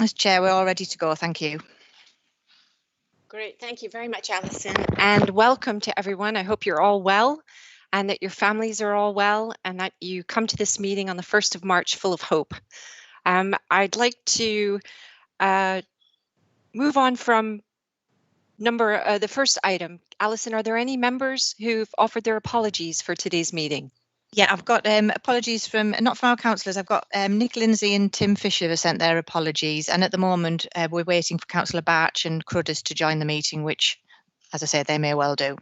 As Chair, we're all ready to go. Thank you. Great. Thank you very much, Alison. And welcome to everyone. I hope you're all well and that your families are all well and that you come to this meeting on the 1st of March full of hope. I'd like to move on from the first item. Alison, are there any members who've offered their apologies for today's meeting? Yeah, I've got apologies not from our councillors. I've got Nick Lindsay and Tim Fisher have sent their apologies. And at the moment, we're waiting for Councillor Batch and Crudders to join the meeting, which, as I said, they may well do.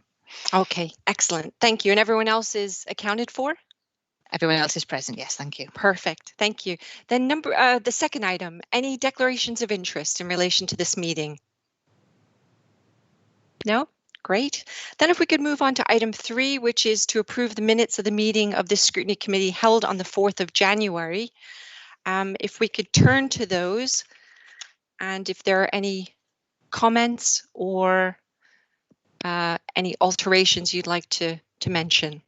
Okay, excellent. Thank you. And everyone else is accounted for? Everyone else is present. Yes, thank you. Perfect. Thank you. Then the second item, any declarations of interest in relation to this meeting? No? Great. Then if we could move on to item 3, which is to approve the minutes of the meeting of the Scrutiny Committee held on the 4th of January. If we could turn to those and if there are any comments or any alterations you'd like to mention.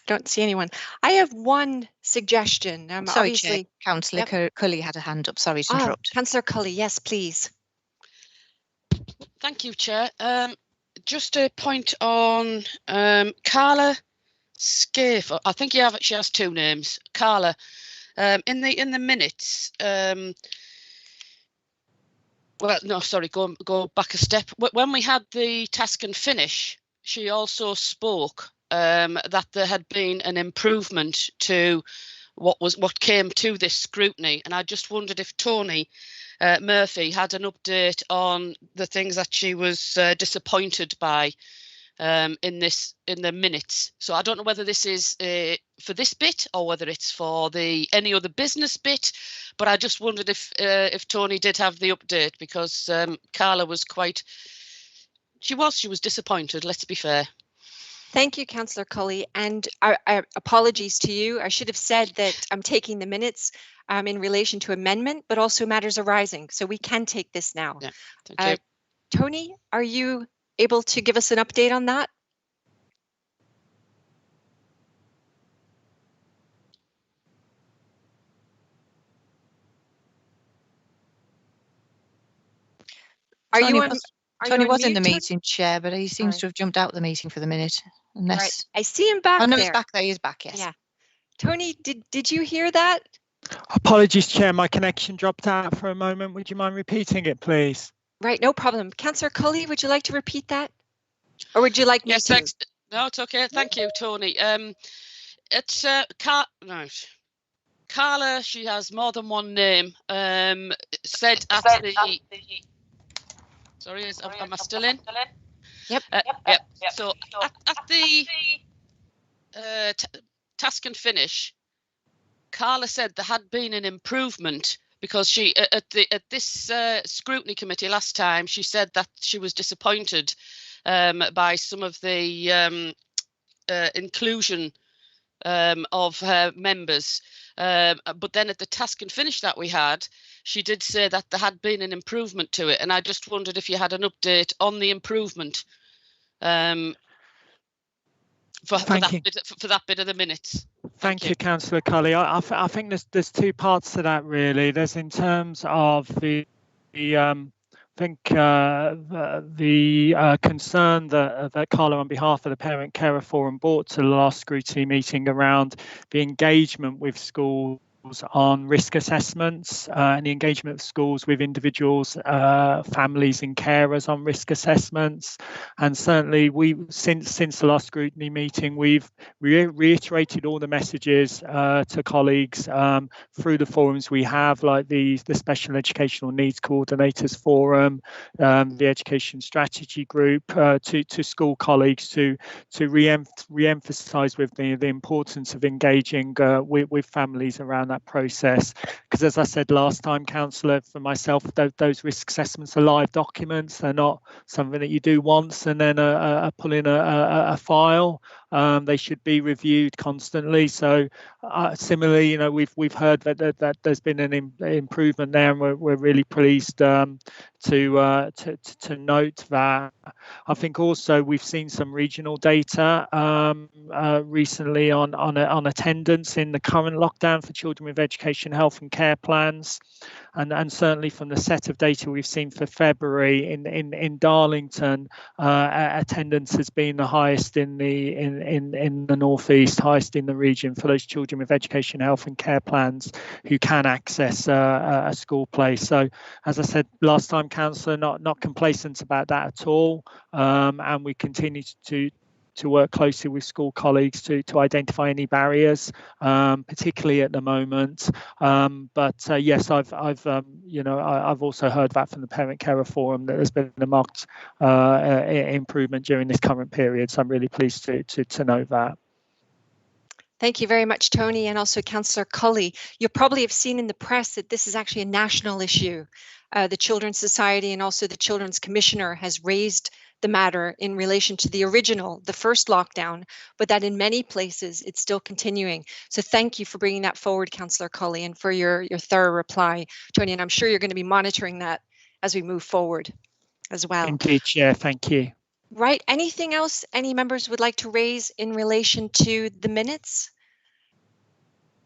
Don't see anyone. I have one suggestion. Sorry, Chair. Councillor Cully had a hand up. Sorry to interrupt. Councillor Cully, yes, please. Thank you, Chair. Just a point on Carla Scaife. I think she has 2 names. Carla. In the minutes. Well, no, sorry. Go back a step. When we had the task and finish, she also spoke that there had been an improvement to what came to this scrutiny, and I just wondered if Tony Murphy had an update on the things that she was disappointed by in the minutes. So I don't know whether this is for this bit or whether it's for any other business bit, but I just wondered if Tony did have the update, because Carla was she was disappointed, let's be fair. Thank you, Councillor Cully, and apologies to you. I should have said that I'm taking the minutes in relation to amendment, but also matters arising, so we can take this now. Yeah, thank you. Tony, are you able to give us an update on that? Tony was in the meeting, Chair, but he seems to have jumped out of the meeting for the minute. Unless... Right. I see him back there. He's back there. He's back, yes. Yeah. Tony, did you hear that? Apologies, Chair. My connection dropped out for a moment. Would you mind repeating it, please? Right, no problem. Councillor Cully, would you like to repeat that? Or would you like me to? Thanks. No, it's okay. Thank you, Tony. It's Carla, she has more than one name. Said at the... Sorry, am I still in? Yep. Yep. So at the task and finish, Carla said there had been an improvement, because she at this scrutiny committee last time, she said that she was disappointed by some of the inclusion of her members. But then at the task and finish that we had, she did say that there had been an improvement to it, and I just wondered if you had an update on the improvement for that bit of the minutes. Thank you, Councillor Cully. I think there's 2 parts to that, really. There's in terms of the concern that Carla, on behalf of the Parent Carer Forum, brought to the last scrutiny meeting around the engagement with schools on risk assessments and the engagement of schools with individuals, families and carers on risk assessments. And certainly since the last scrutiny meeting, we've reiterated all the messages to colleagues through the forums we have, like the Special Educational Needs Coordinators Forum, the Education Strategy Group, to school colleagues to re-emphasise with the importance of engaging with families around that process, because as I said last time, Councillor, for myself, those risk assessments are live documents. They're not something that you do once and then pull in a file. They should be reviewed constantly. So similarly, we've heard that there's been an improvement there, and we're really pleased to note that. I think also we've seen some regional data recently on attendance in the current lockdown for children with education, health and care plans, and certainly from the set of data we've seen for February in Darlington, attendance has been the highest in the northeast, highest in the region for those children with education, health and care plans who can access a school place. So, as I said last time, Councillor, not complacent about that at all, and we continue to work closely with school colleagues to identify any barriers, particularly at the moment. But yes, I've also heard that from the Parent Carer Forum that there's been a marked improvement during this current period. So I'm really pleased to know that. Thank you very much, Tony, and also Councillor Cully. You probably have seen in the press that this is actually a national issue. The Children's Society and also the Children's Commissioner has raised the matter in relation to the first lockdown, but that in many places it's still continuing. So thank you for bringing that forward, Councillor Cully, and for your thorough reply, Tony, and I'm sure you're going to be monitoring that as we move forward as well. Indeed, Chair, thank you. Right, anything else any members would like to raise in relation to the minutes?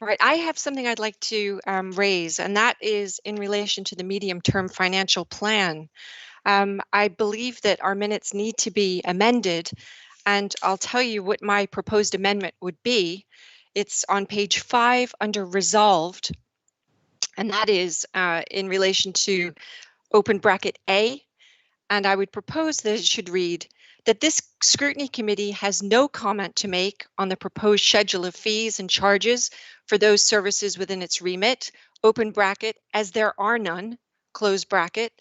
All right, I have something I'd like to raise, and that is in relation to the medium-term financial plan. I believe that our minutes need to be amended, and I'll tell you what my proposed amendment would be. It's on page 5 under resolved, and that is in relation to open bracket A, and I would propose that it should read that this scrutiny committee has no comment to make on the proposed schedule of fees and charges for those services within its remit, open bracket, as there are none, close bracket,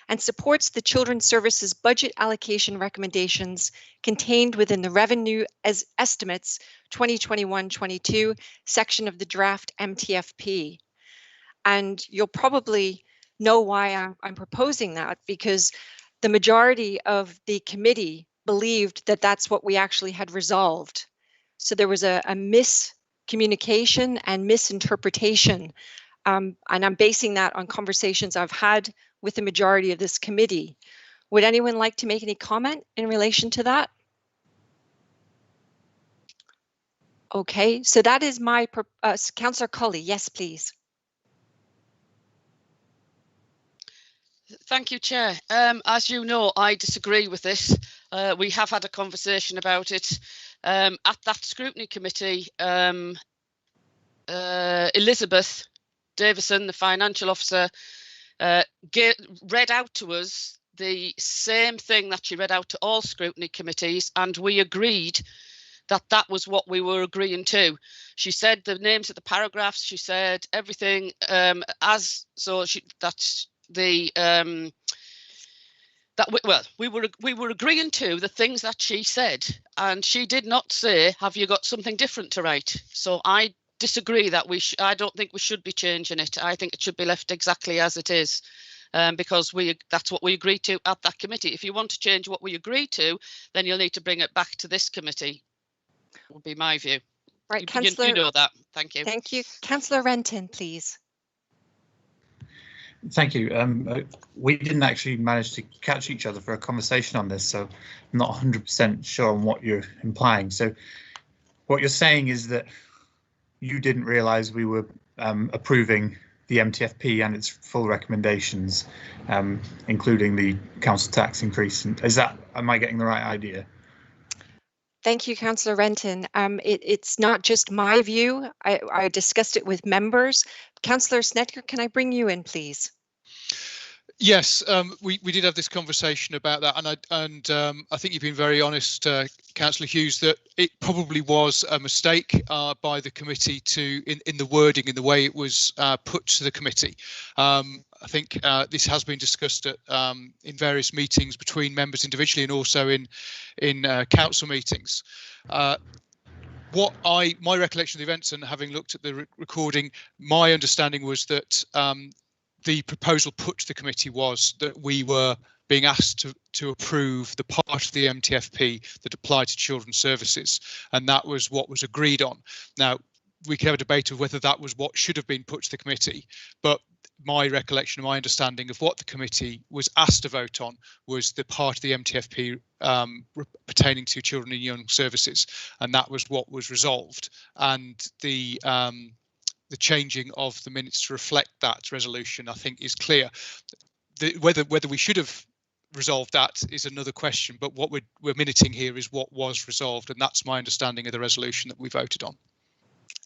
and supports the Children's Services budget allocation recommendations contained within the Revenue as Estimates 2021-22 section of the draft MTFP. And you'll probably know why I'm proposing that, because the majority of the committee believed that that's what we actually had resolved. So there was a miscommunication and misinterpretation. And I'm basing that on conversations I've had with the majority of this committee. Would anyone like to make any comment in relation to that? Okay, so that is my, Councillor Cully, yes, please. Thank you, Chair. As you know, I disagree with this. We have had a conversation about it at that scrutiny committee. Elizabeth Davison, the financial officer, read out to us the same thing that she read out to all scrutiny committees, and we agreed that that was what we were agreeing to. She said the names of the paragraphs, she said everything we were agreeing to the things that she said, and she did not say, have you got something different to write? So I disagree that I don't think we should be changing it. I think it should be left exactly as it is, because that's what we agreed to at that committee. If you want to change what we agreed to, then you'll need to bring it back to this committee, would be my view. Right, Councillor, you know that. Thank you. Thank you. Councillor Renton, please. Thank you. We didn't actually manage to catch each other for a conversation on this, so I'm not 100% sure on what you're implying. So what you're saying is that you didn't realise we were approving the MTFP and its full recommendations, including the council tax increase. Am I getting the right idea? Thank you, Councillor Renton. It's not just my view. I discussed it with members. Councillor Snedeker, can I bring you in, please? Yes, we did have this conversation about that, and I think you've been very honest, Councillor Hughes, that it probably was a mistake by the committee in the wording, in the way it was put to the committee. I think this has been discussed in various meetings between members individually and also in council meetings. My recollection of the events, and having looked at the recording, my understanding was that the proposal put to the committee was that we were being asked to approve the part of the MTFP that applied to children's services, and that was what was agreed on. Now, we could have a debate of whether that was what should have been put to the committee, but my recollection, my understanding of what the committee was asked to vote on was the part of the MTFP pertaining to children and young services, and that was what was resolved. And the changing of the minutes to reflect that resolution, I think, is clear. Whether we should have resolved that is another question, but what we're minuting here is what was resolved, and that's my understanding of the resolution that we voted on.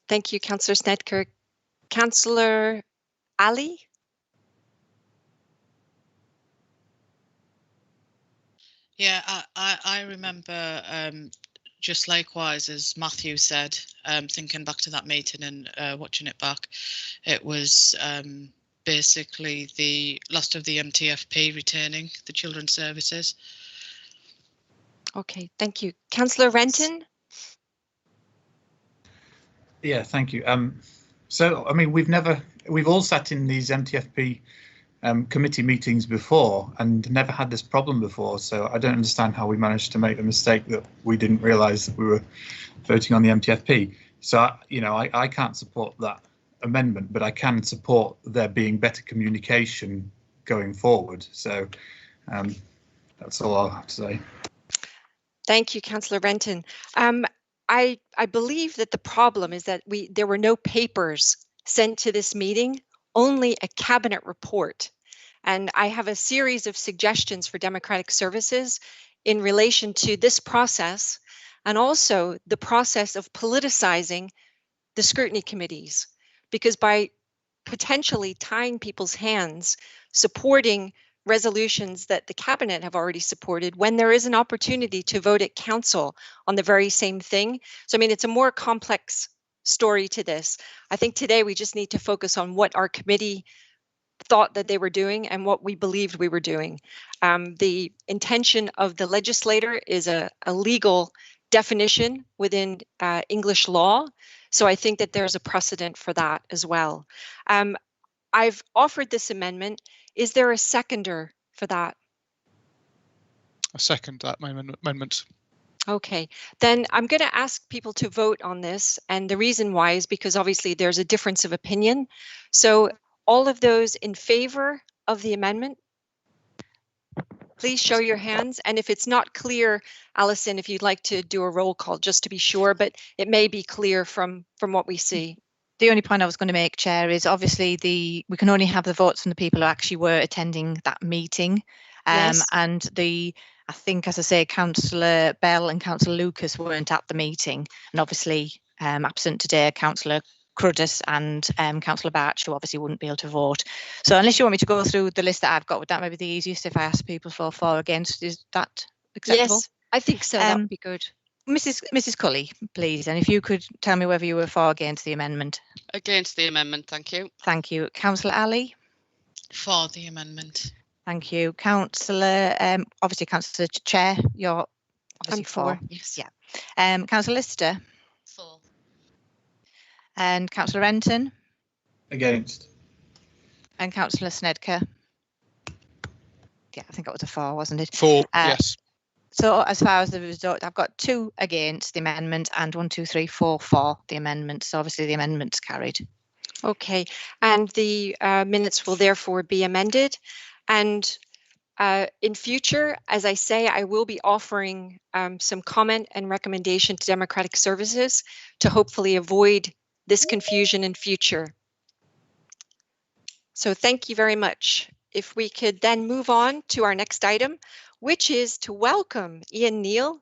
Thank you, Councillor Snedker. Councillor Ali? Yeah, I remember just likewise, as Matthew said, thinking back to that meeting and watching it back, it was basically the last of the MTFP retaining the children's services. Okay, thank you. Councillor Renton? Yeah, thank you. So, I mean, we've all sat in these MTFP committee meetings before and never had this problem before. So I don't understand how we managed to make the mistake that we didn't realise that we were voting on the MTFP. So, I can't support that amendment, but I can support there being better communication going forward. So that's all I'll have to say. Thank you, Councillor Renton. I believe that the problem is that there were no papers sent to this meeting, only a cabinet report. And I have a series of suggestions for Democratic Services in relation to this process and also the process of politicizing the scrutiny committees, because by potentially tying people's hands, supporting resolutions that the cabinet have already supported when there is an opportunity to vote at council on the very same thing. So, I mean, it's a more complex story to this. I think today we just need to focus on what our committee thought that they were doing and what we believed we were doing. The intention of the legislator is a legal definition within English law. So I think that there's a precedent for that as well. I've offered this amendment. Is there a seconder for that? I second that amendment. Okay, then I'm going to ask people to vote on this. And the reason why is because obviously there's a difference of opinion. So all of those in favor of the amendment, please show your hands. And if it's not clear, Alison, if you'd like to do a roll call just to be sure, but it may be clear from what we see. The only point I was going to make, Chair, is obviously we can only have the votes from the people who actually were attending that meeting. Yes. And I think, as I say, Councillor Bell and Councillor Lucas weren't at the meeting, and obviously absent today, Councillor Cruddas and Councillor Batch, who obviously wouldn't be able to vote. So unless you want me to go through the list that I've got, would that maybe be the easiest if I ask people for or against? Is that acceptable? Yes, I think so. That would be good. Mrs. Cully, please, and if you could tell me whether you were for or against the amendment. Against the amendment, thank you. Thank you. Councillor Ali? For the amendment. Thank you. Councillor, obviously Councillor Chair, you're obviously for. Yes. Yeah. Councillor Lister? For. And Councillor Renton? Against. And Councillor Snedker? Yeah, I think it was a for, wasn't it? For, yes. So as far as the result, I've got 2 against the amendment and 1, 2, 3, 4 for the amendment. So obviously the amendment's carried. Okay, and the minutes will therefore be amended. And in future, as I say, I will be offering some comment and recommendation to Democratic Services to hopefully avoid this confusion in future. So thank you very much. If we could then move on to our next item, which is to welcome Ian Neal.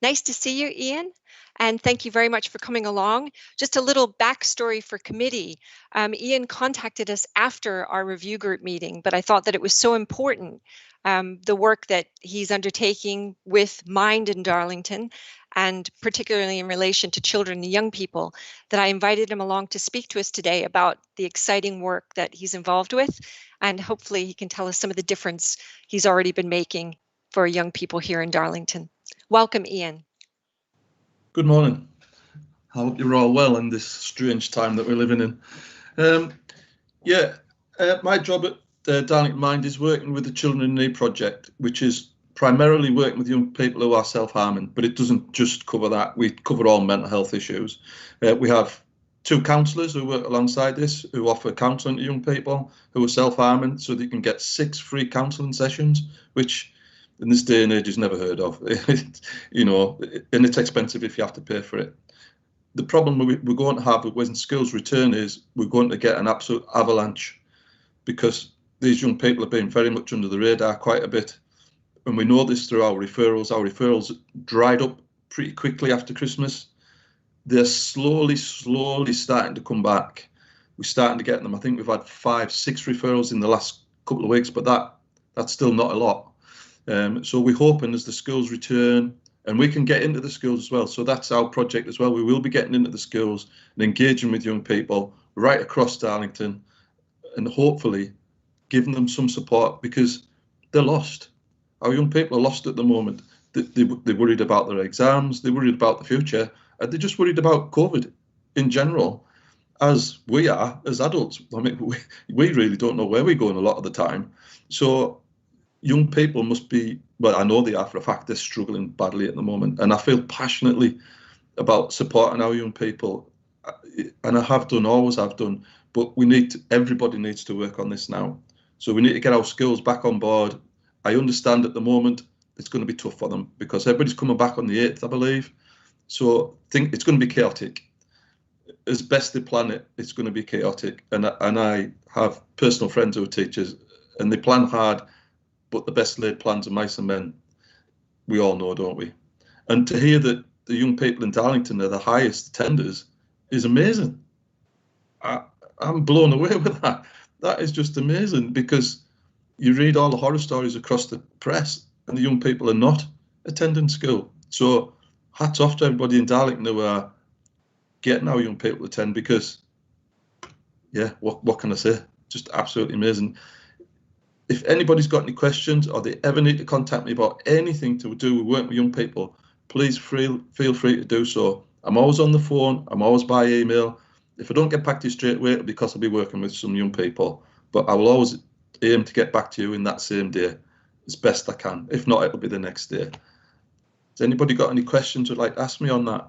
Nice to see you, Ian. And thank you very much for coming along. Just a little backstory for committee. Ian contacted us after our review group meeting, but I thought that it was so important, the work that he's undertaking with Mind in Darlington, and particularly in relation to children and young people, that I invited him along to speak to us today about the exciting work that he's involved with. And hopefully he can tell us some of the difference he's already been making for young people here in Darlington. Welcome, Ian. Good morning. I hope you're all well in this strange time that we're living in. My job at Darlington Mind is working with the Children in Need project, which is primarily working with young people who are self-harming, but it doesn't just cover that. We cover all mental health issues. We have 2 counsellors who work alongside this, who offer counselling to young people who are self-harming, so they can get 6 free counselling sessions, which in this day and age is never heard of. You know, and it's expensive if you have to pay for it. The problem we're going to have when schools return is we're going to get an absolute avalanche, because these young people have been very much under the radar quite a bit. And we know this through our referrals. Our referrals dried up pretty quickly after Christmas. They're slowly starting to come back. We're starting to get them. I think we've had 5, 6 referrals in the last couple of weeks, but that's still not a lot. So we're hoping as the schools return, and we can get into the schools as well. So that's our project as well. We will be getting into the schools and engaging with young people right across Darlington, and hopefully giving them some support, because they're lost. Our young people are lost at the moment. They're worried about their exams, they're worried about the future, and they're just worried about COVID in general, as we are as adults. I mean, we really don't know where we're going a lot of the time. So young people must be, well, I know they are for a fact, they're struggling badly at the moment. And I feel passionately about supporting our young people. And I have done, always have done, but everybody needs to work on this now. So we need to get our skills back on board. I understand at the moment it's going to be tough for them, because everybody's coming back on the 8th, I believe. So I think it's going to be chaotic. As best they plan it, it's going to be chaotic. And I have personal friends who are teachers, and they plan hard, but the best laid plans are mice and men. We all know, don't we? And to hear that the young people in Darlington are the highest attenders is amazing. I'm blown away with that. That is just amazing, because you read all the horror stories across the press and the young people are not attending school. So hats off to everybody in Darlington who are getting our young people to attend, because, yeah, what can I say? Just absolutely amazing. If anybody's got any questions, or they ever need to contact me about anything to do with working with young people, please feel free to do so. I'm always on the phone, I'm always by email. If I don't get back to you straight away, it'll be because I'll be working with some young people, but I will always aim to get back to you in that same day as best I can. If not, it'll be the next day. Has anybody got any questions would like to ask me on that?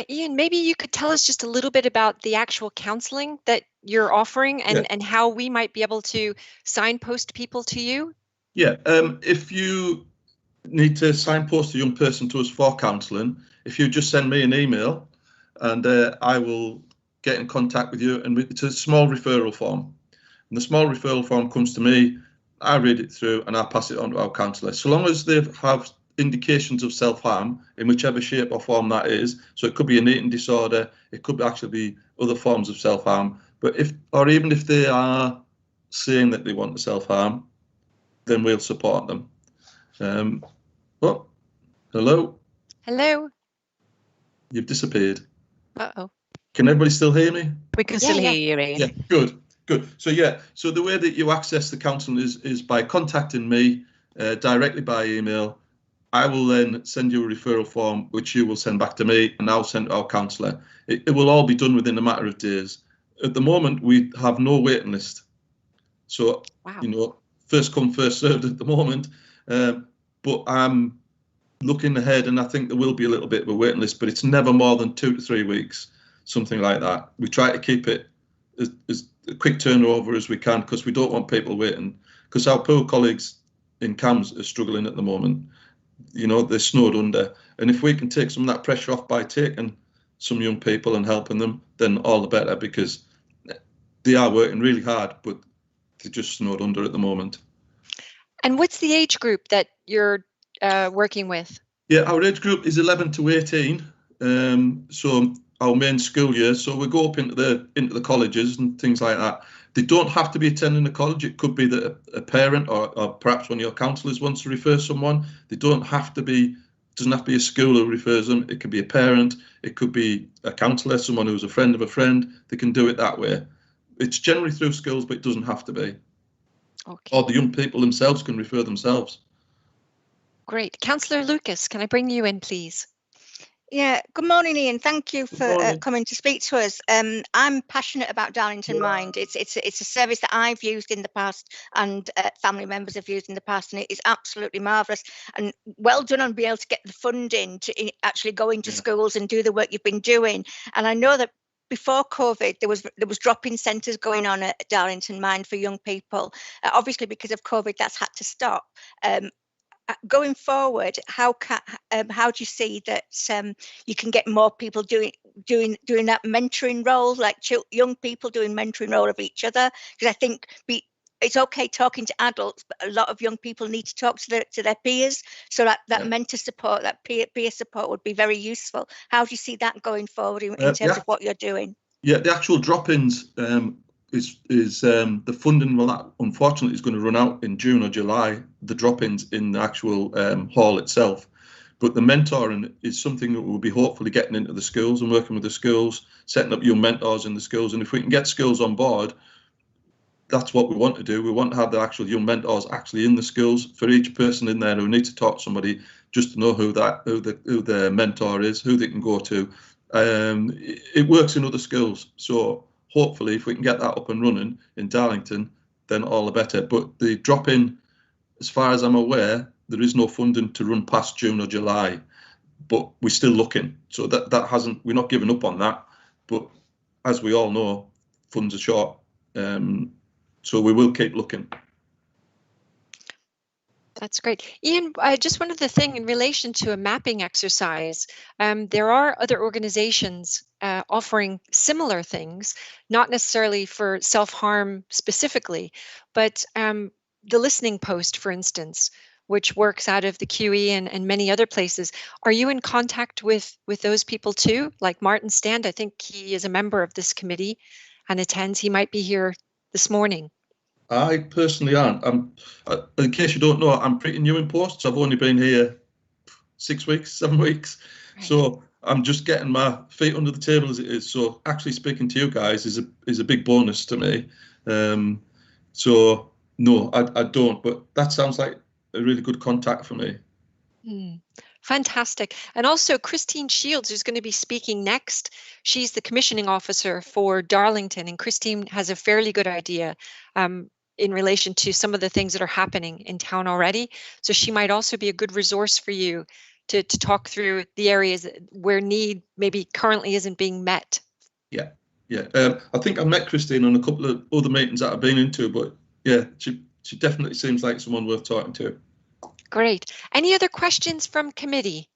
Ian, maybe you could tell us just a little bit about the actual counselling that you're offering, and how we might be able to signpost people to you. Yeah, if you need to signpost a young person to us for counselling, if you just send me an email, and I will get in contact with you, and it's a small referral form. And the small referral form comes to me, I read it through, and I pass it on to our counsellor. So long as they have indications of self-harm in whichever shape or form that is, so it could be an eating disorder, it could actually be other forms of self-harm, but even if they are saying that they want to self-harm, then we'll support them. Oh, hello? Hello? You've disappeared. Uh-oh. Can everybody still hear me? We can still hear you, Ian. Yeah, good. So the way that you access the counselling is by contacting me directly by email. I will then send you a referral form, which you will send back to me, and I'll send to our counsellor. It will all be done within a matter of days. At the moment, we have no waiting list. So, wow. You know, first come, first served at the moment. But I'm looking ahead, and I think there will be a little bit of a waiting list, but it's never more than 2 to 3 weeks, something like that. We try to keep it as a quick turnover as we can, because we don't want people waiting, because our poor colleagues in CAMS are struggling at the moment. You know, they're snowed under, and if we can take some of that pressure off by taking some young people and helping them, then all the better, because they are working really hard, but they're just snowed under at the moment. And what's the age group that you're working with? Yeah, our age group is 11 to 18, so our main school year. So we go up into the colleges and things like that. They don't have to be attending a college. It could be that a parent or perhaps one of your counsellors wants to refer someone. They don't have to be, doesn't have to be a school who refers them. It could be a parent. It could be a counsellor, someone who's a friend of a friend. They can do it that way. It's generally through schools, but it doesn't have to be. Okay. Or the young people themselves can refer themselves. Great. Councillor Lucas, can I bring you in, please? Yeah, good morning, Ian. Thank you for coming to speak to us. I'm passionate about Darlington Mind. It's a service that I've used in the past, and family members have used in the past, and it is absolutely marvellous. And well done on being able to get the funding to actually go into schools and do the work you've been doing. And I know that before COVID, there was drop-in centres going on at Darlington Mind for young people. Obviously, because of COVID, that's had to stop. Going forward, how do you see that you can get more people doing that mentoring role, like young people doing mentoring role of each other? Because I think it's okay talking to adults, but a lot of young people need to talk to their peers. So that mentor support, that peer support would be very useful. How do you see that going forward in terms of what you're doing? Yeah, the actual drop-ins is the funding. Well, that unfortunately is going to run out in June or July. The drop-ins in the actual hall itself, but the mentoring is something that we'll be hopefully getting into the schools and working with the schools, setting up young mentors in the schools. And if we can get schools on board, that's what we want to do. We want to have the actual young mentors actually in the schools for each person in there who needs to talk to somebody, just to know who the mentor is, who they can go to. It works in other schools, so hopefully if we can get that up and running in Darlington, then all the better. But the drop-in, as far as I'm aware, there is no funding to run past June or July, but we're still looking. So we're not giving up on that. But as we all know, funds are short, so we will keep looking. That's great. Ian, just one other thing in relation to a mapping exercise. There are other organizations offering similar things, not necessarily for self-harm specifically, but the Listening Post, for instance, which works out of the QE and many other places. Are you in contact with those people too? Like Martin Stand, I think he is a member of this committee and attends. He might be here this morning. I personally aren't. In case you don't know, I'm pretty new in posts. I've only been here 6 weeks, 7 weeks. Right. So I'm just getting my feet under the table as it is. So actually speaking to you guys is a big bonus to me. So no, I don't. But that sounds like a really good contact for me. Fantastic. And also Christine Shields, who's going to be speaking next. She's the commissioning officer for Darlington, and Christine has a fairly good idea in relation to some of the things that are happening in town already. So she might also be a good resource for you to talk through the areas where need maybe currently isn't being met. Yeah. I think I met Christine on a couple of other meetings that I've been into, but yeah, she definitely seems like someone worth talking to. Great. Any other questions from committee?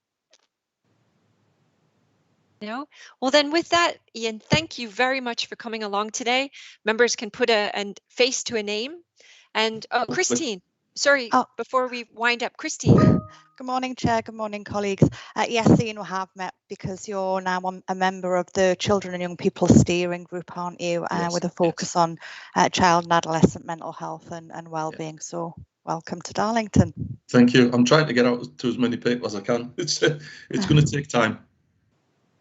No? Well, then with that, Ian, thank you very much for coming along today. Members can put a face to a name. And Christine, sorry, before we wind up, Christine. Good morning, Chair. Good morning, colleagues. Yes, Ian, we have met because you're now a member of the Children and Young People Steering Group, aren't you? Yes, with a focus on child and adolescent mental health and well-being. Yeah. So welcome to Darlington. Thank you. I'm trying to get out to as many people as I can. It's going to take time.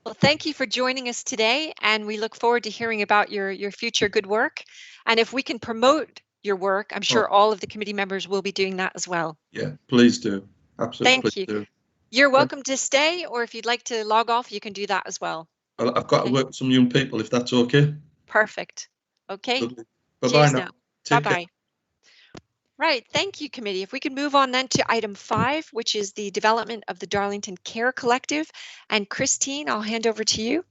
Well, thank you for joining us today, and we look forward to hearing about your future good work. And if we can promote your work, I'm sure all of the committee members will be doing that as well. Yeah, please do. Absolutely. Thank you. Do. You're welcome to stay, or if you'd like to log off, you can do that as well. I've got to work with some young people, if that's okay. Perfect. Okay. Bye-bye now. Bye-bye. Right, thank you, committee. If we could move on then to item 5, which is the development of the Darlington Care Collective. And Christine, I'll hand over to you.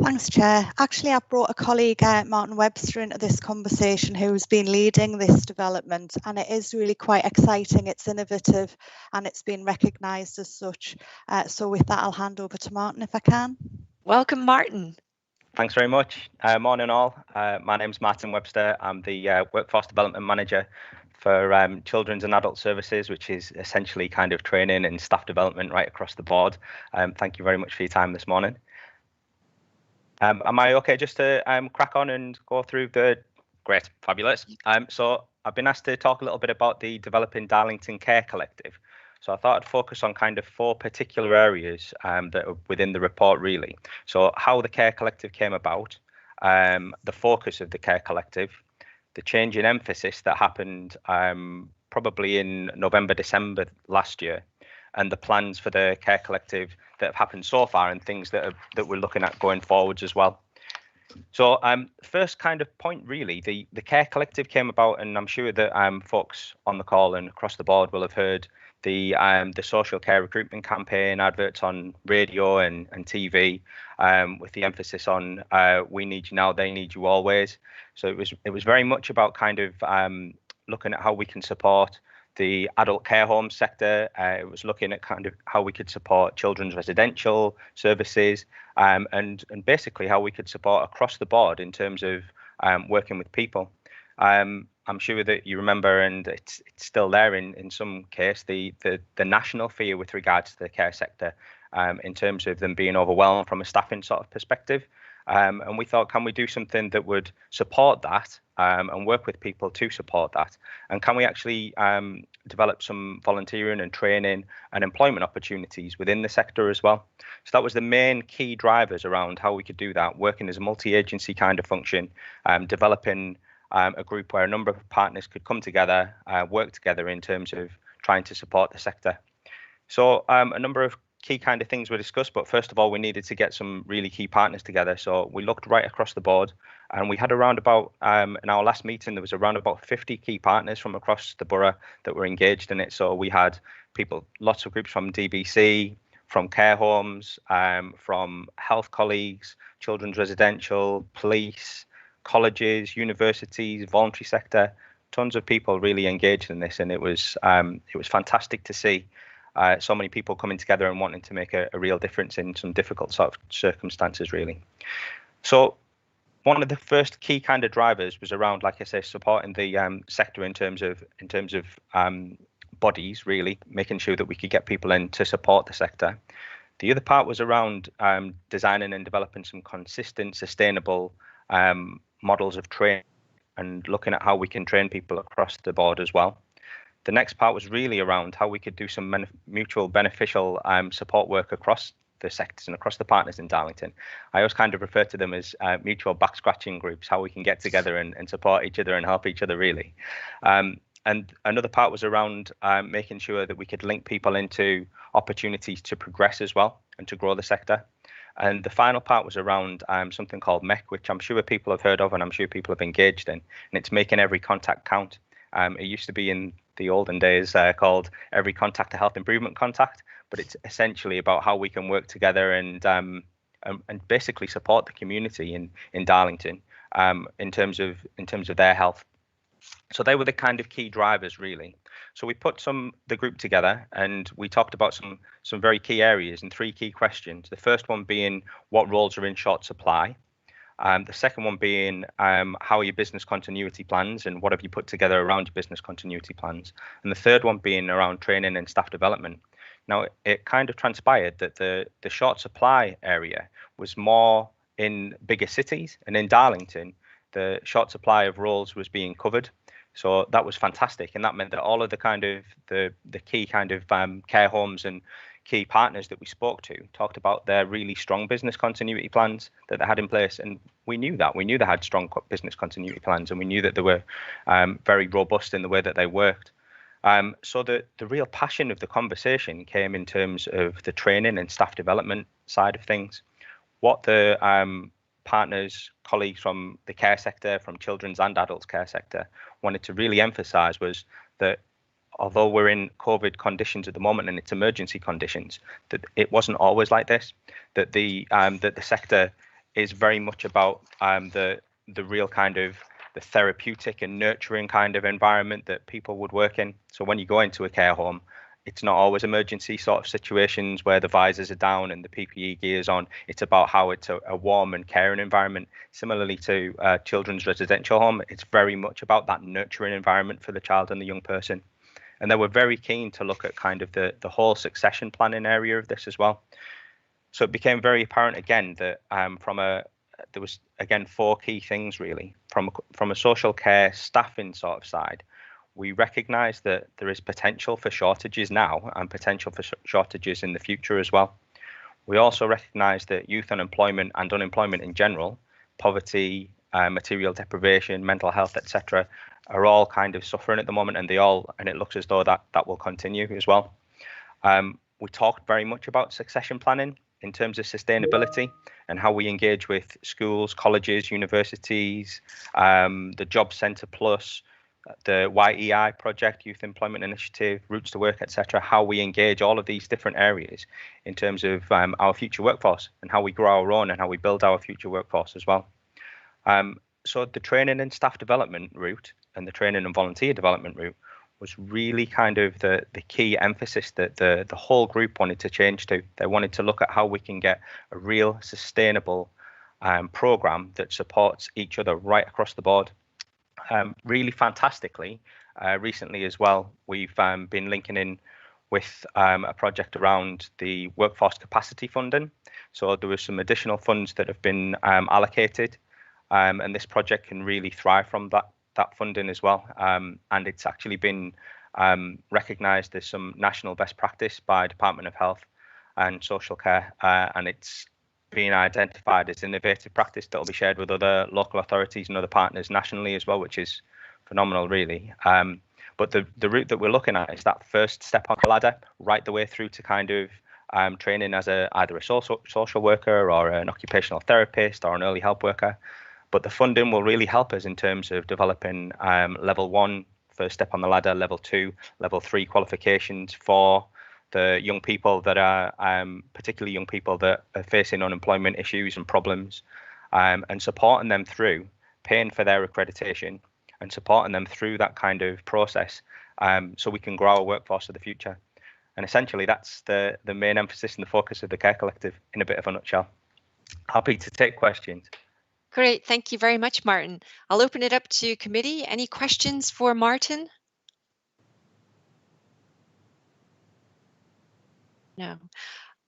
Thanks, Chair. Actually, I've brought a colleague, Martin Webster, into this conversation who's been leading this development, and it is really quite exciting. It's innovative and it's been recognised as such. So with that, I'll hand over to Martin if I can. Welcome, Martin. Thanks very much. Morning all. My name's Martin Webster. I'm the Workforce Development Manager for Children's and Adult Services, which is essentially kind of training and staff development right across the board. Thank you very much for your time this morning. Am I okay just to crack on and go through the... Great, fabulous. So I've been asked to talk a little bit about the Developing Darlington Care Collective. So I thought I'd focus on kind of 4 particular areas that are within the report, really. So how the Care Collective came about, the focus of the Care Collective, the change in emphasis that happened probably in November, December last year, and the plans for the Care Collective that have happened so far, and things that we're looking at going forwards as well. So first kind of point, really, the Care Collective came about, and I'm sure that folks on the call and across the board will have heard the social care recruitment campaign, adverts on radio and TV, with the emphasis on we need you now, they need you always. So it was very much about kind of looking at how we can support the adult care home sector. It was looking at kind of how we could support children's residential services, and basically how we could support across the board in terms of working with people. I'm sure that you remember, and it's still there in some case, the national fear with regards to the care sector, in terms of them being overwhelmed from a staffing sort of perspective. And we thought, can we do something that would support that, and work with people to support that? And can we actually develop some volunteering and training and employment opportunities within the sector as well? So that was the main key drivers around how we could do that, working as a multi-agency kind of function, developing a group where a number of partners could come together, work together in terms of trying to support the sector. So a number of key kind of things were discussed, but first of all, we needed to get some really key partners together. So we looked right across the board, and we had around about, in our last meeting, there was around about 50 key partners from across the borough that were engaged in it. So we had people, lots of groups from DBC, from care homes, from health colleagues, children's residential, police, colleges, universities, voluntary sector, tons of people really engaged in this, and it was fantastic to see so many people coming together and wanting to make a real difference in some difficult sort of circumstances, really. So one of the first key kind of drivers was around, like I say, supporting the sector in terms of bodies, really making sure that we could get people in to support the sector. The other part was around designing and developing some consistent, sustainable models of training, and looking at how we can train people across the board as well. The next part was really around how we could do some mutual beneficial support work across the sectors and across the partners in Darlington. I always kind of refer to them as mutual back scratching groups, how we can get together and support each other and help each other, really. And another part was around making sure that we could link people into opportunities to progress as well and to grow the sector. And the final part was around something called MEC, which I'm sure people have heard of and I'm sure people have engaged in, and it's making every contact count. It used to be in the olden days called every contact a health improvement contact, but it's essentially about how we can work together and basically support the community in Darlington in terms of their health. So they were the kind of key drivers, really. So we put the group together and we talked about some very key areas and 3 key questions. The first one being what roles are in short supply. The second one being how are your business continuity plans and what have you put together around your business continuity plans? And the third one being around training and staff development. Now, it kind of transpired that the short supply area was more in bigger cities, and in Darlington, the short supply of roles was being covered. So that was fantastic, and that meant that all of the kind of the key kind of care homes and key partners that we spoke to talked about their really strong business continuity plans that they had in place, and we knew they had strong business continuity plans, and we knew that they were very robust in the way that they worked. So the real passion of the conversation came in terms of the training and staff development side of things. What the partners, colleagues from the care sector, from children's and adults care sector, wanted to really emphasise was that although we're in COVID conditions at the moment and it's emergency conditions, that it wasn't always like this, that the sector is very much about the real kind of the therapeutic and nurturing kind of environment that people would work in. So when you go into a care home, it's not always emergency sort of situations where the visors are down and the PPE gear is on. It's about how it's a warm and caring environment. Similarly to children's residential home, it's very much about that nurturing environment for the child and the young person. And they were very keen to look at kind of the whole succession planning area of this as well. So it became very apparent again that there was again 4 key things really. From a social care staffing sort of side, we recognise that there is potential for shortages now and potential for shortages in the future as well. We also recognise that youth unemployment and unemployment in general, poverty, material deprivation, mental health, etc., are all kind of suffering at the moment, and it looks as though that will continue as well. We talked very much about succession planning in terms of sustainability and how we engage with schools, colleges, universities, the Job Centre Plus, the YEI project, Youth Employment Initiative, Routes to Work, etc. How we engage all of these different areas in terms of our future workforce and how we grow our own and how we build our future workforce as well. So the training and staff development route and the training and volunteer development route was really kind of the key emphasis that the whole group wanted to change to. They wanted to look at how we can get a real sustainable program that supports each other right across the board. Really fantastically, recently as well, we've been linking in with a project around the workforce capacity funding. So there were some additional funds that have been allocated, and this project can really thrive from that funding as well. And it's actually been recognised as some national best practice by Department of Health and Social Care, and it's being identified as innovative practice that will be shared with other local authorities and other partners nationally as well, which is phenomenal, really. But the route that we're looking at is that first step on the ladder, right the way through to kind of training as either a social worker or an occupational therapist or an early help worker. But the funding will really help us in terms of developing level 1, first step on the ladder, level 2, level 3 qualifications for the young people that are, particularly young people that are facing unemployment issues and problems, and supporting them through paying for their accreditation and supporting them through that kind of process, so we can grow our workforce of the future. And essentially, that's the main emphasis and the focus of the Care Collective in a bit of a nutshell. Happy to take questions. Great, thank you very much, Martin. I'll open it up to committee. Any questions for Martin? No.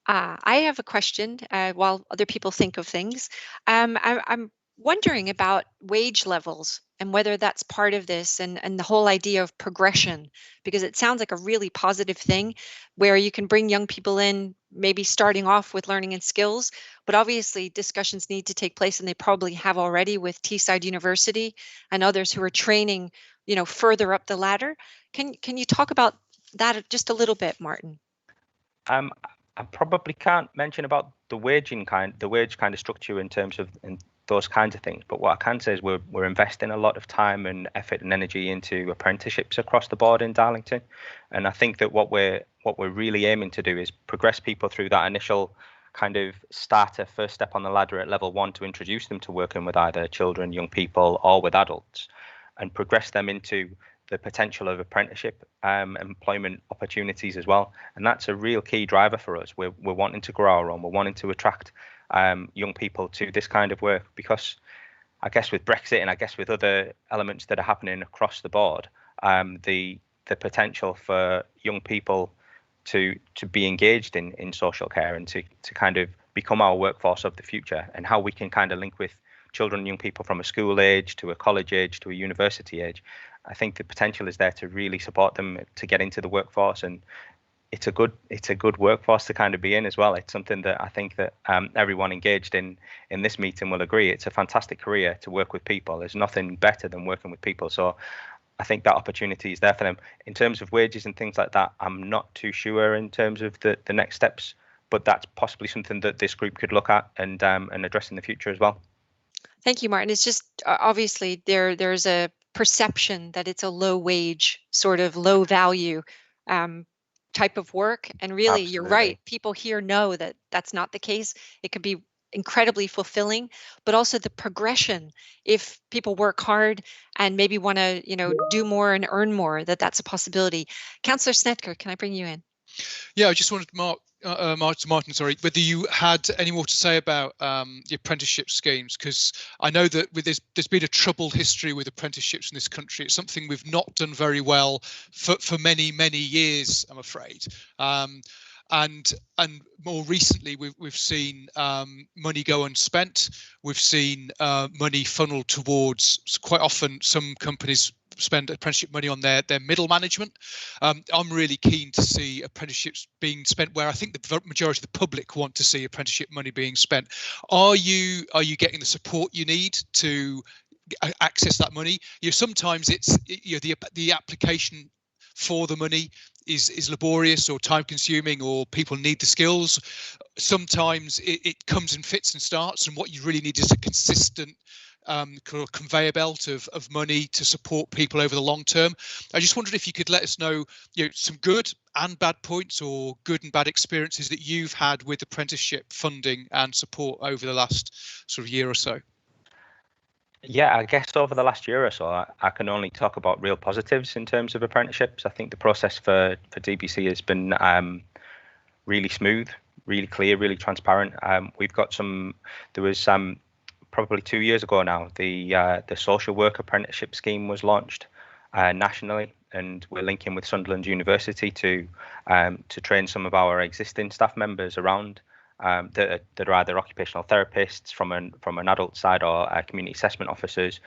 I have a question while other people think of things. I'm wondering about wage levels and whether that's part of this and the whole idea of progression, because it sounds like a really positive thing where you can bring young people in, maybe starting off with learning and skills, but obviously discussions need to take place, and they probably have already with Teesside University and others who are training, further up the ladder. Can you talk about that just a little bit, Martin? I probably can't mention about the wage kind of structure in terms of those kinds of things. But what I can say is we're investing a lot of time and effort and energy into apprenticeships across the board in Darlington. And I think that what we're really aiming to do is progress people through that initial kind of starter first step on the ladder at level 1 to introduce them to working with either children, young people, or with adults, and progress them into the potential of apprenticeship employment opportunities as well. And that's a real key driver for us. We're wanting to grow our own. We're wanting to attract young people to this kind of work, because I guess with Brexit and I guess with other elements that are happening across the board, the potential for young people to be engaged in social care and to kind of become our workforce of the future, and how we can kind of link with children and young people from a school age to a college age to a university age. I think the potential is there to really support them to get into the workforce, and it's a good workforce to kind of be in as well. It's something that I think that everyone engaged in this meeting will agree. It's a fantastic career to work with people. There's nothing better than working with people. So I think that opportunity is there for them. In terms of wages and things like that, I'm not too sure in terms of the next steps, but that's possibly something that this group could look at and address in the future as well. Thank you, Martin. It's just obviously there's a perception that it's a low wage, sort of low value type of work. And really, Absolutely. You're right. People here know that that's not the case. It could be incredibly fulfilling, but also the progression. If people work hard and maybe want to, do more and earn more, that's a possibility. Councillor Snetka, can I bring you in? Yeah, I just wanted to Martin, whether you had any more to say about the apprenticeship schemes, because I know that there's been a troubled history with apprenticeships in this country. It's something we've not done very well for many years, I'm afraid. And more recently, we've seen money go unspent. We've seen money funneled towards, quite often some companies spend apprenticeship money on their middle management. I'm really keen to see apprenticeships being spent where I think the majority of the public want to see apprenticeship money being spent. Are you getting the support you need to access that money? Sometimes it's the application for the money is laborious or time consuming, or people need the skills. Sometimes it comes in fits and starts, and what you really need is a consistent kind of conveyor belt of money to support people over the long term. I just wondered if you could let us know, some good and bad points or good and bad experiences that you've had with apprenticeship funding and support over the last sort of year or so. Yeah, I guess over the last year or so, I can only talk about real positives in terms of apprenticeships. I think the process for DBC has been really smooth, really clear, really transparent. We've got there was probably 2 years ago now, the social work apprenticeship scheme was launched nationally, and we're linking with Sunderland University to train some of our existing staff members around that are either occupational therapists from an adult side, or community assessment officers,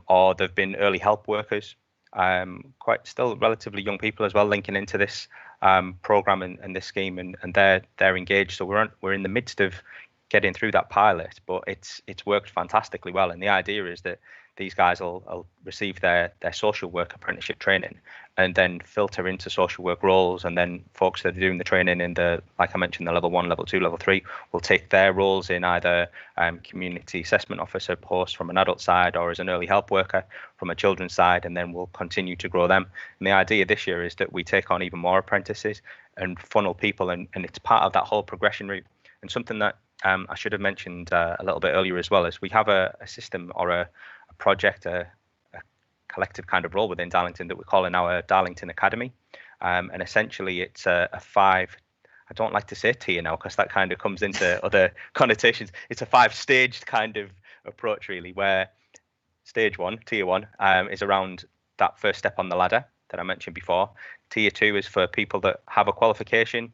or they've been early help workers, quite still relatively young people as well, linking into this program and this scheme, and they're engaged. So we're in the midst of getting through that pilot, but it's worked fantastically well. And the idea is that these guys will receive their social work apprenticeship training and then filter into social work roles, and then folks that are doing the training in like I mentioned, the level 1, level 2, level 3 will take their roles in either community assessment officer post from an adult side, or as an early help worker from a children's side, and then we'll continue to grow them. And the idea this year is that we take on even more apprentices and funnel people, and it's part of that whole progression route. And something that I should have mentioned a little bit earlier as well, is we have a system or a project, a collective kind of role within Darlington that we're calling our Darlington Academy. And essentially it's a 5, I don't like to say tier now because that kind of comes into other connotations. It's a 5-staged kind of approach really, where stage 1, tier 1, is around that first step on the ladder that I mentioned before. Tier 2 is for people that have a qualification,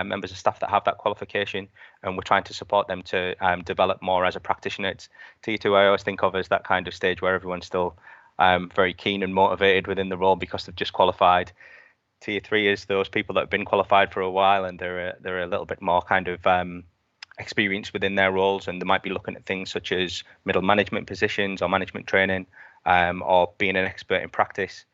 members of staff that have that qualification, and we're trying to support them to develop more as a practitioner. It's Tier 2 I always think of as that kind of stage where everyone's still very keen and motivated within the role because they've just qualified. Tier 3 is those people that have been qualified for a while, and they're a little bit more kind of experienced within their roles, and they might be looking at things such as middle management positions or management training, or being an expert in practice.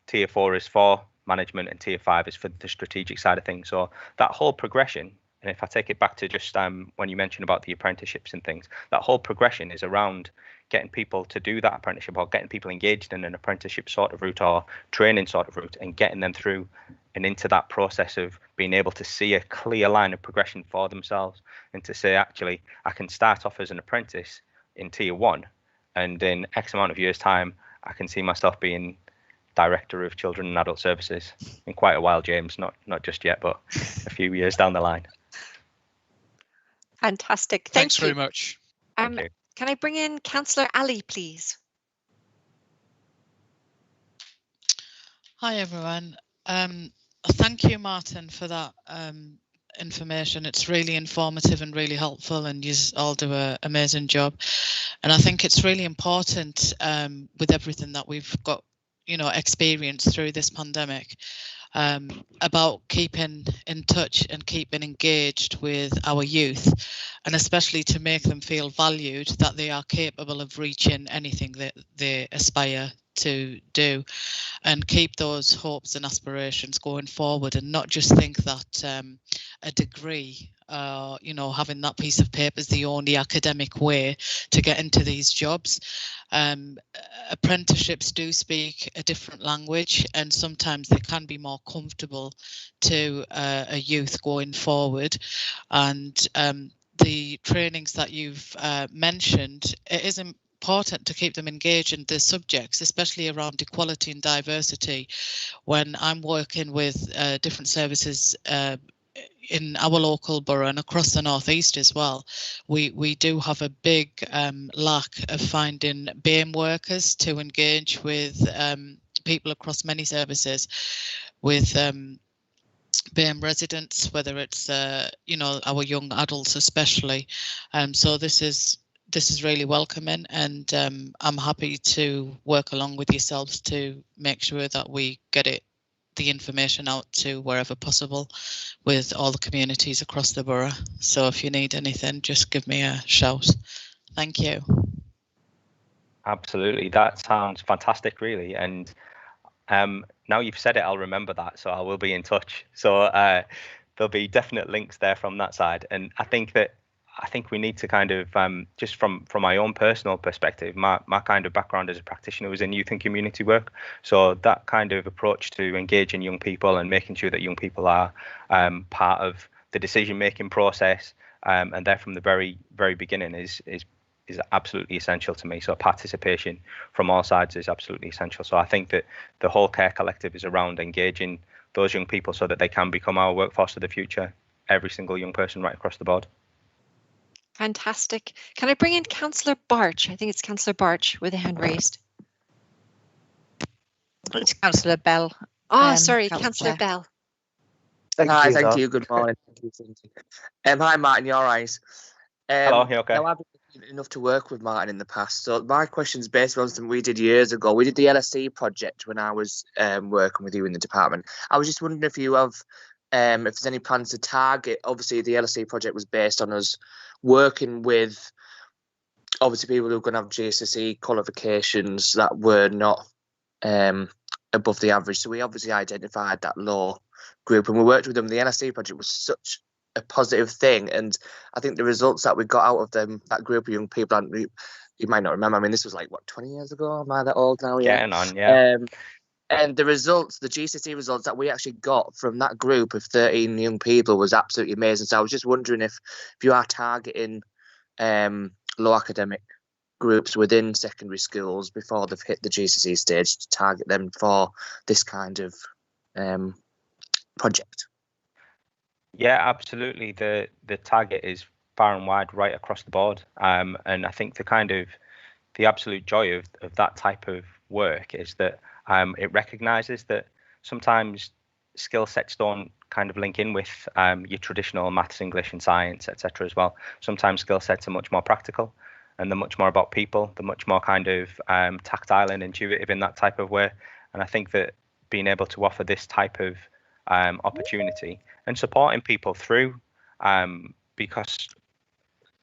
Tier 4 is for management, and tier 5 is for the strategic side of things. So that whole progression, and if I take it back to just when you mentioned about the apprenticeships and things, that whole progression is around getting people to do that apprenticeship, or getting people engaged in an apprenticeship sort of route or training sort of route, and getting them through and into that process of being able to see a clear line of progression for themselves, and to say, actually, I can start off as an apprentice in tier 1, and in X amount of years time, I can see myself being Director of Children and Adult Services in quite a while, James, not just yet, but a few years down the line. Fantastic. Thanks very much. Thank you. Can I bring in Councillor Ali, please? Hi, everyone. Thank you, Martin, for that information. It's really informative and really helpful, and you all do an amazing job. And I think it's really important with everything that we've got, experienced through this pandemic, about keeping in touch and keeping engaged with our youth, and especially to make them feel valued, that they are capable of reaching anything that they aspire to do, and keep those hopes and aspirations going forward, and not just think that a degree, having that piece of paper is the only academic way to get into these jobs. Apprenticeships do speak a different language, and sometimes they can be more comfortable to a youth going forward. And the trainings that you've mentioned, it is important to keep them engaged in the subjects, especially around equality and diversity. When I'm working with different services in our local borough and across the northeast as well, we do have a big lack of finding BAME workers to engage with people across many services, with BAME residents, whether it's our young adults especially. So this is really welcoming, and I'm happy to work along with yourselves to make sure that we get the information out to wherever possible with all the communities across the borough. So if you need anything, just give me a shout. Thank you. Absolutely, that sounds fantastic, really. And now you've said it, I'll remember that. So I will be in touch. So there'll be definite links there from that side. And I think we need to kind of just from my own personal perspective, my kind of background as a practitioner was in youth and community work. So that kind of approach to engaging young people and making sure that young people are part of the decision making process, and there from the very beginning is absolutely essential to me. So participation from all sides is absolutely essential. So I think that the whole Care Collective is around engaging those young people so that they can become our workforce of the future. Every single young person right across the board. Fantastic. Can I bring in Councillor Barch? I think it's Councillor Barch with a hand raised. It's Councillor Bell. Oh, sorry, Councillor Bell. Hi, thank you. Good morning. Thank you, Cindy. Hi, Martin. You all right? Hello. You okay? Now, I've been fortunate enough to work with Martin in the past. So my question's based on something we did years ago. We did the LSE project when I was working with you in the department. I was just wondering if you have, if there's any plans to target. Obviously, the LSE project was based on us working with, obviously, people who are going to have GCSE qualifications that were not above the average. So we obviously identified that low group and we worked with them. The LSE project was such a positive thing, and I think the results that we got out of them, that group of young people, and you might not remember, I mean, this was like what, 20 years ago? Am I that old now? Getting on, yeah. And the results, the GCSE results that we actually got from that group of 13 young people was absolutely amazing. So I was just wondering if you are targeting low academic groups within secondary schools before they've hit the GCSE stage, to target them for this kind of project. Yeah, absolutely. The target is far and wide, right across the board. And I think the absolute joy of that type of work is that it recognises that sometimes skill sets don't kind of link in with your traditional maths, English and science, etc. as well. Sometimes skill sets are much more practical and they're much more about people. They're much more kind of tactile and intuitive in that type of way. And I think that being able to offer this type of opportunity and supporting people through, because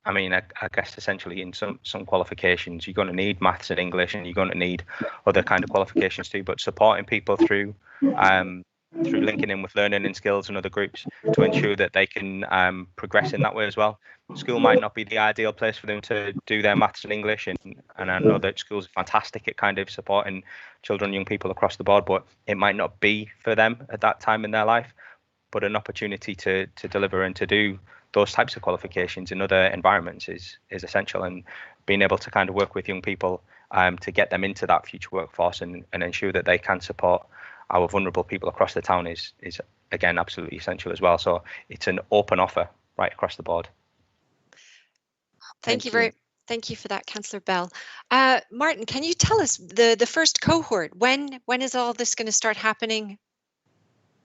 I mean, I guess essentially in some qualifications you're going to need maths and English, and you're going to need other kind of qualifications too. But supporting people through linking in with learning and skills and other groups to ensure that they can progress in that way as well. School might not be the ideal place for them to do their maths and English, and I know that schools are fantastic at kind of supporting children, young people across the board, but it might not be for them at that time in their life. But an opportunity to deliver and to do those types of qualifications in other environments is essential, and being able to kind of work with young people to get them into that future workforce and ensure that they can support our vulnerable people across the town is again absolutely essential as well. So it's an open offer right across the board. Thank you for that, Councillor Bell. Martin, can you tell us the first cohort? When is all this going to start happening?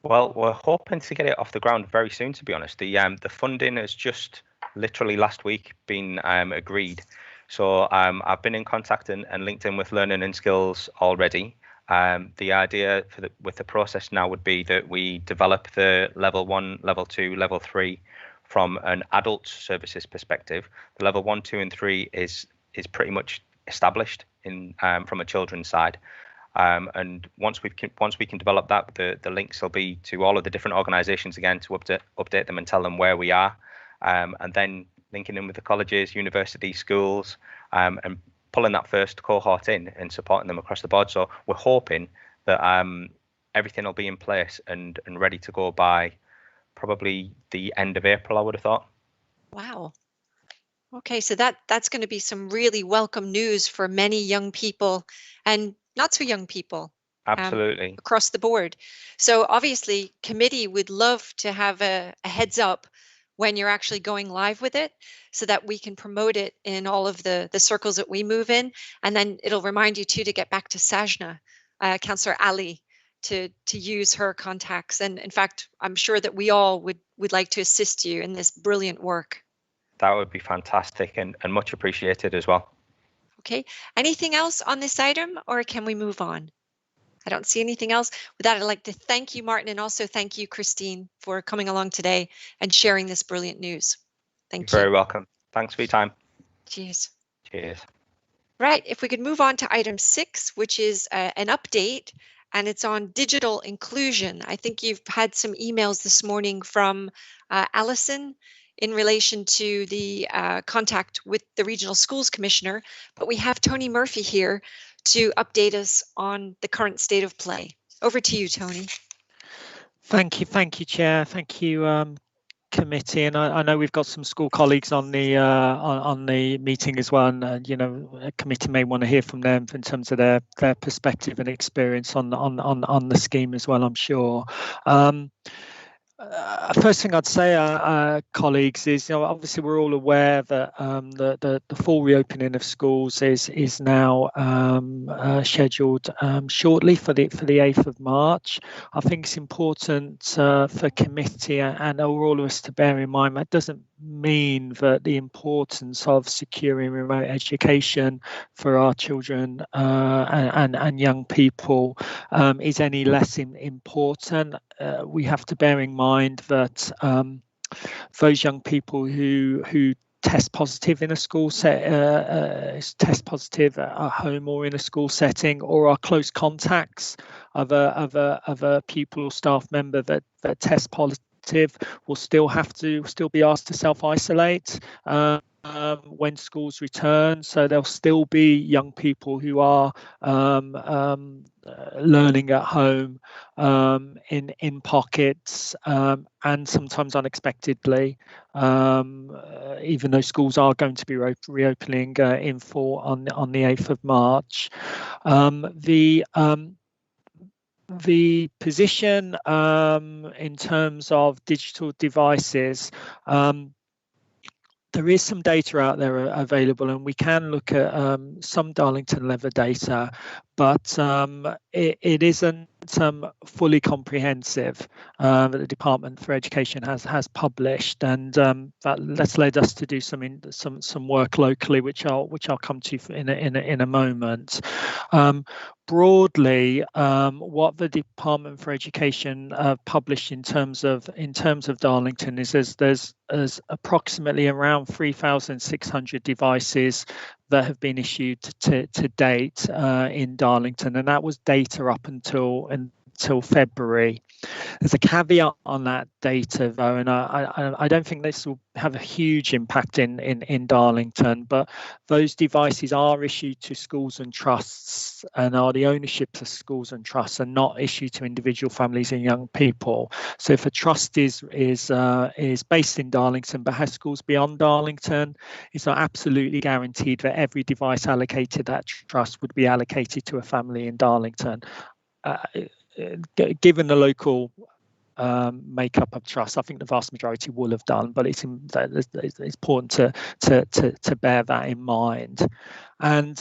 Well, we're hoping to get it off the ground very soon, to be honest. The funding has just literally last week been agreed. So I've been in contact and linked in with Learning and Skills already. The idea with the process now would be that we develop the level 1, level 2, level 3 from an adult services perspective. The level 1, 2 and 3 is pretty much established in from a children's side. And once we can develop that, the links will be to all of the different organisations again to update them and tell them where we are, and then linking in with the colleges, universities, schools, and pulling that first cohort in and supporting them across the board. So we're hoping that everything will be in place and ready to go by probably the end of April, I would have thought. Wow. Okay, so that's going to be some really welcome news for many young people and not so young people. Absolutely. Across the board. So obviously, committee would love to have a heads up when you're actually going live with it, so that we can promote it in all of the circles that we move in. And then it'll remind you too to get back to Sajna, Councillor Ali, to use her contacts. And in fact, I'm sure that we all would like to assist you in this brilliant work. That would be fantastic and much appreciated as well. Okay, anything else on this item, or can we move on? I don't see anything else. With that, I'd like to thank you, Martin, and also thank you, Christine, for coming along today and sharing this brilliant news. Thank you. You're very welcome. Thanks for your time. Cheers. Cheers. Right, if we could move on to item 6, which is an update and it's on digital inclusion. I think you've had some emails this morning from Alison in relation to the contact with the Regional Schools Commissioner, but we have Tony Murphy here to update us on the current state of play. Over to you, Tony. Thank you, Chair. Thank you, committee, and I know we've got some school colleagues on the meeting as well, and you know, a committee may want to hear from them in terms of their perspective and experience on the scheme as well, I'm sure. First thing I'd say, colleagues, is, you know, obviously we're all aware that the full reopening of schools is now scheduled shortly for the 8th of March. I think it's important for committee and all of us to bear in mind that doesn't mean that the importance of securing remote education for our children and young people is any less important. We have to bear in mind that those young people who test positive in a school test positive at home or in a school setting, or are close contacts of a pupil or staff member that test positive, will still be asked to self-isolate when schools return. So there'll still be young people who are learning at home in pockets and sometimes unexpectedly, even though schools are going to be reopening in full on the 8th of March. The position in terms of digital devices, there is some data out there available, and we can look at some Darlington level data, but it isn't fully comprehensive that the Department for Education has published, and that's led us to do some work locally, which I'll come to in a moment. Broadly, what the Department for Education published in terms of Darlington is there's approximately around 3,600 devices that have been issued to date in Darlington, and that was data up until February. There's a caveat on that data though, and I don't think this will have a huge impact in Darlington, but those devices are issued to schools and trusts and are the ownership of schools and trusts, and not issued to individual families and young people. So if a trust is based in Darlington but has schools beyond Darlington, it's not absolutely guaranteed that every device allocated that trust would be allocated to a family in Darlington. Given the local makeup of trust, I think the vast majority will have done, but it's important to bear that in mind. And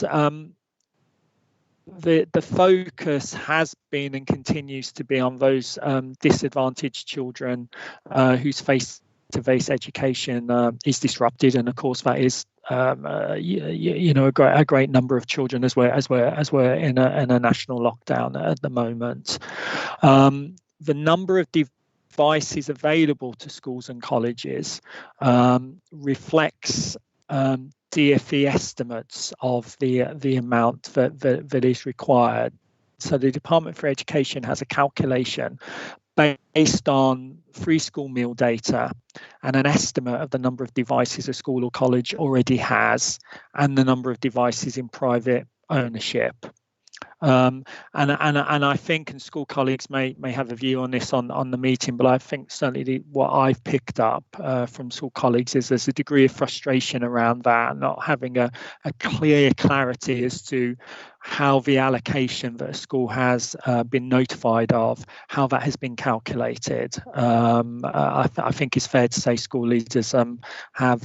the focus has been and continues to be on those disadvantaged children whose face-to-face education is disrupted, and of course that is a great number of children as we're in a national lockdown at the moment. The number of devices available to schools and colleges reflects DFE estimates of the amount that is required. So the Department for Education has a calculation based on free school meal data and an estimate of the number of devices a school or college already has and the number of devices in private ownership. And I think, and school colleagues may have a view on this on the meeting, but I think certainly what I've picked up from school colleagues is there's a degree of frustration around that, not having a clear clarity as to how the allocation that a school has been notified of, how that has been calculated. I think it's fair to say school leaders have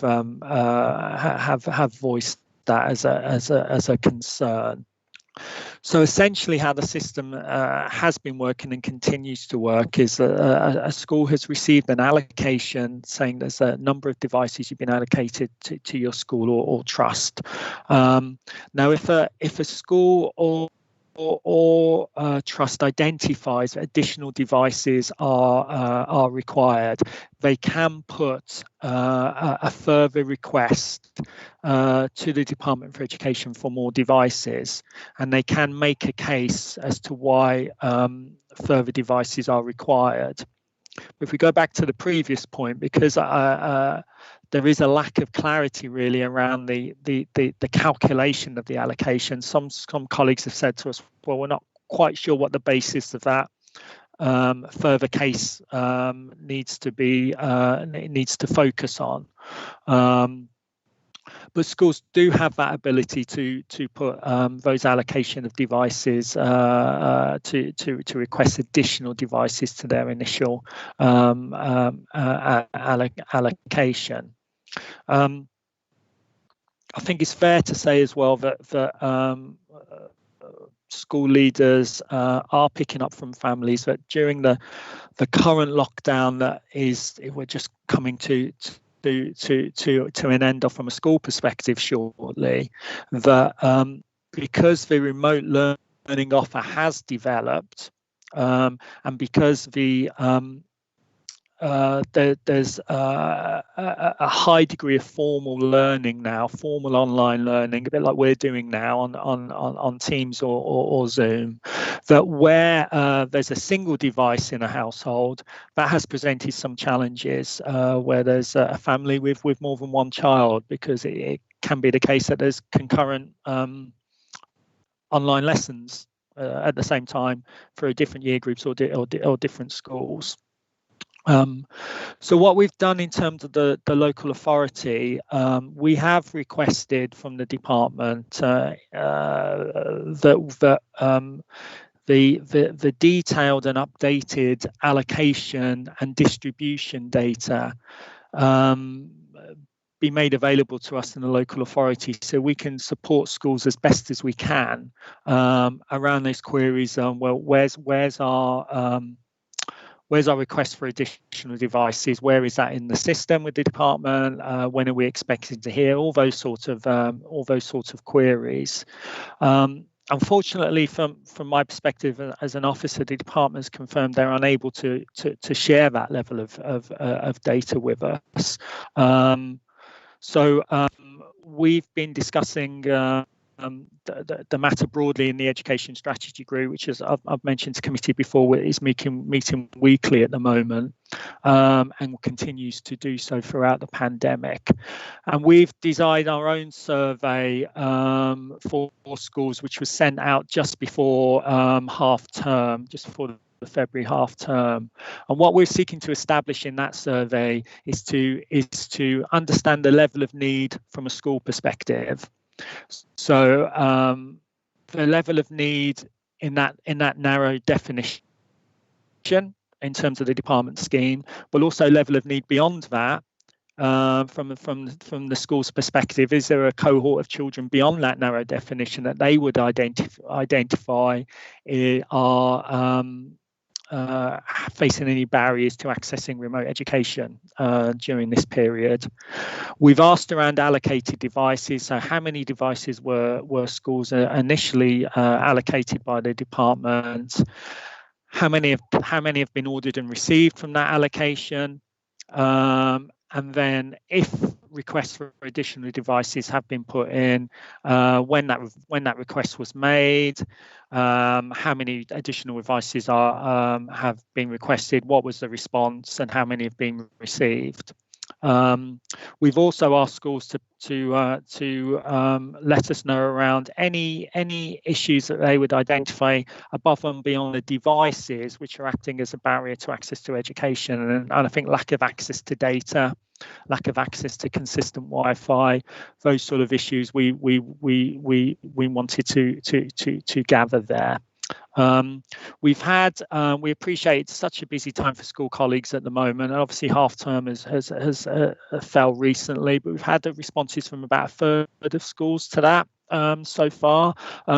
voiced that as a concern. So essentially how the system has been working and continues to work is that a school has received an allocation saying there's a number of devices you've been allocated to your school or trust. Now, if a school or trust identifies that additional devices are required, they can put a further request to the Department for Education for more devices, and they can make a case as to why further devices are required. If we go back to the previous point, because there is a lack of clarity really around the calculation of the allocation. Some colleagues have said to us, well, we're not quite sure what the basis of that further case needs to focus on. But schools do have that ability to put those allocation of devices to request additional devices to their initial allocation. I think it's fair to say as well that school leaders are picking up from families that during the current lockdown that we're just coming to an end of from a school perspective shortly, that because the remote learning offer has developed and because there's a high degree of formal learning now, formal online learning, a bit like we're doing now on Teams or Zoom, that where there's a single device in a household, that has presented some challenges where there's a family with more than one child, because it can be the case that there's concurrent online lessons at the same time for different year groups or different schools. So what we've done in terms of the local authority, we have requested from the department that the detailed and updated allocation and distribution data be made available to us in the local authority, so we can support schools as best as we can around those queries. Well, where's our request for additional devices? Where is that in the system with the department? When are we expected to hear? All those sorts of queries. Unfortunately, from my perspective as an officer, the department has confirmed they're unable to share that level of data with us. So we've been discussing the matter broadly in the education strategy group, which, as I've mentioned to committee before, is meeting weekly at the moment, and continues to do so throughout the pandemic. And we've designed our own survey for schools, which was sent out just before half term, just before the February half term. And what we're seeking to establish in that survey is to understand the level of need from a school perspective. So the level of need in that narrow definition in terms of the department scheme, but also level of need beyond that from the school's perspective. Is there a cohort of children beyond that narrow definition that they would identify are facing any barriers to accessing remote education during this period? We've asked around allocated devices. So how many devices were schools initially allocated by the department? How many have been ordered and received from that allocation? And then if requests for additional devices have been put in, when that request was made, how many additional devices have been requested, what was the response, and how many have been received. We've also asked schools to let us know around any issues that they would identify above and beyond the devices which are acting as a barrier to access to education, and I think lack of access to data, lack of access to consistent Wi-Fi, those sort of issues we wanted to gather there. We appreciate it's such a busy time for school colleagues at the moment, and obviously half term has fell recently, but we've had the responses from about a third of schools to that so far.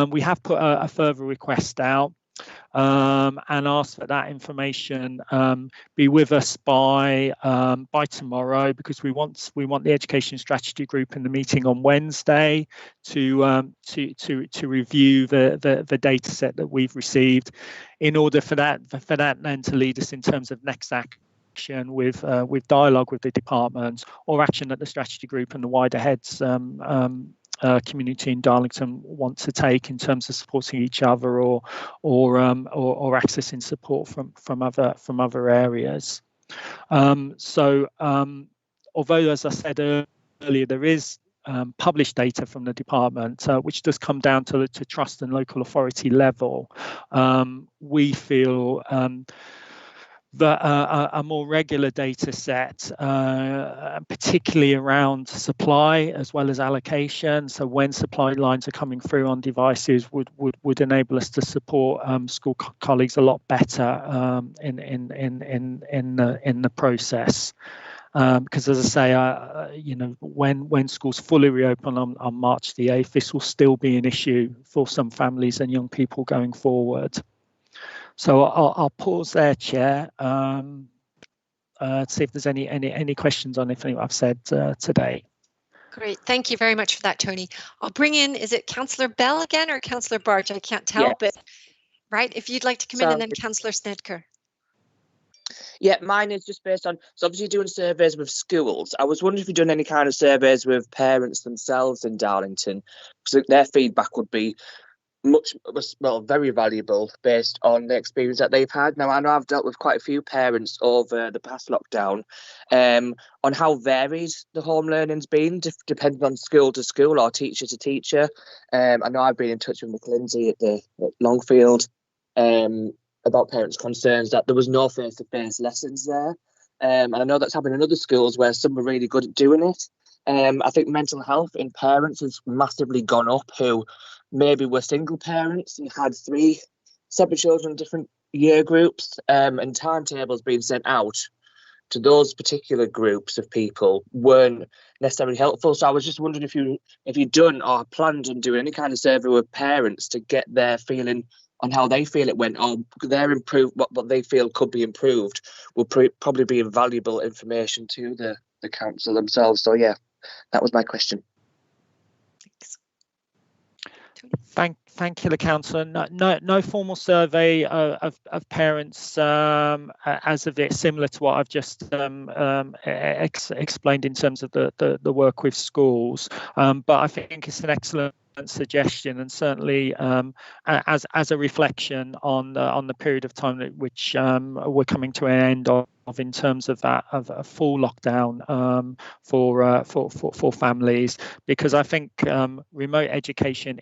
We have put a further request out. and ask that that information be with us by tomorrow, because we want the Education Strategy Group in the meeting on Wednesday to review the data set that we've received, in order for that then to lead us in terms of next action with dialogue with the departments, or action that the strategy group and the wider heads community in Darlington want to take in terms of supporting each other or accessing support from other areas. Although, as I said earlier, there is published data from the department, which does come down to trust and local authority level, we feel that a more regular data set, particularly around supply as well as allocation. So when supply lines are coming through on devices would enable us to support school colleagues a lot better in the process. Because as I say, when schools fully reopen on March the 8th, this will still be an issue for some families and young people going forward. So I'll pause there, Chair, to see if there's any questions on anything I've said today. Great, thank you very much for that, Tony. I'll bring in, is it Councillor Bell again or Councillor Barge? I can't tell, yes. But right, if you'd like to come in, and then Councillor Snedker. Yeah, mine is just based on, so obviously doing surveys with schools. I was wondering if you've done any kind of surveys with parents themselves in Darlington, because their feedback would be very valuable based on the experience that they've had. Now, I know I've dealt with quite a few parents over the past lockdown on how varied the home learning's been, depending on school to school or teacher to teacher. I know I've been in touch with McLinsey at Longfield about parents' concerns that there was no face-to-face lessons there. And I know that's happened in other schools where some are really good at doing it. I think mental health in parents has massively gone up, who maybe were single parents and had 3 separate children in different year groups, and timetables being sent out to those particular groups of people weren't necessarily helpful. So I was just wondering if you'd done or planned on doing any kind of survey with parents to get their feeling on how they feel it went, or their what they feel could be improved will probably be invaluable information to the council themselves. So yeah, that was my question. Thank you, the councillor. No formal survey of parents as of yet, similar to what I've just explained in terms of the work with schools. But I think it's an excellent suggestion, and certainly as a reflection on the period of time at which we're coming to an end of in terms of that of a full lockdown for families, because I think remote education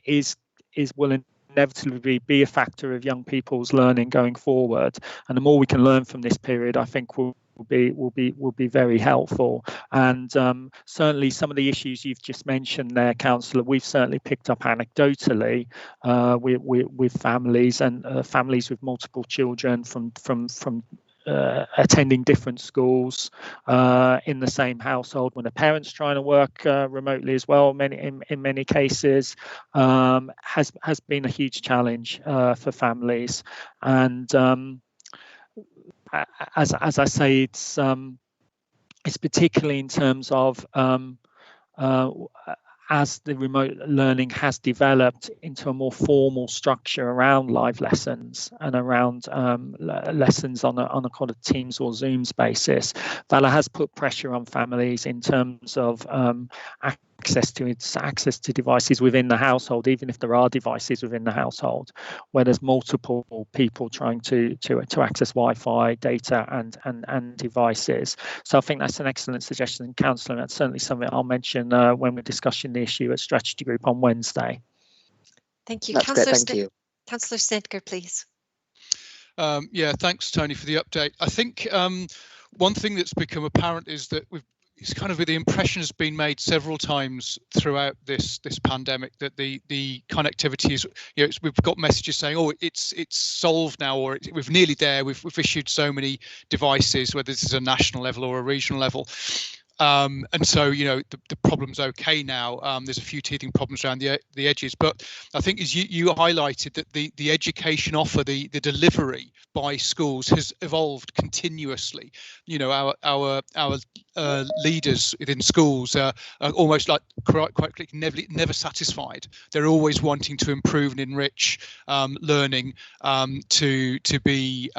will inevitably be a factor of young people's learning going forward, and the more we can learn from this period, I think will be very helpful. And certainly some of the issues you've just mentioned there, councillor, we've certainly picked up anecdotally with families and families with multiple children from attending different schools in the same household, when the parents trying to work remotely as well. In many cases, has been a huge challenge for families. And as I say, it's particularly in terms of as the remote learning has developed into a more formal structure around live lessons and around lessons on a kind of Teams or Zooms basis, that has put pressure on families in terms of access to devices within the household, even if there are devices within the household, where there's multiple people trying to access Wi-Fi, data and devices. So I think that's an excellent suggestion, councillor, and that's certainly something I'll mention when we're discussing the issue at Strategy Group on Wednesday. Thank you. That's great, thank you. Councillor Snedker, please. Yeah, thanks, Tony, for the update. I think one thing that's become apparent is that it's kind of the impression has been made several times throughout this pandemic that the connectivity is, we've got messages saying, oh, it's solved now, or we're nearly there. We've issued so many devices, whether this is a national level or a regional level. And so, you know, the problem's okay now. There's a few teething problems around the edges, but I think as you highlighted that the education offer, the delivery by schools has evolved continuously. You know, our leaders within schools are almost like quite quickly never satisfied. They're always wanting to improve and enrich learning to be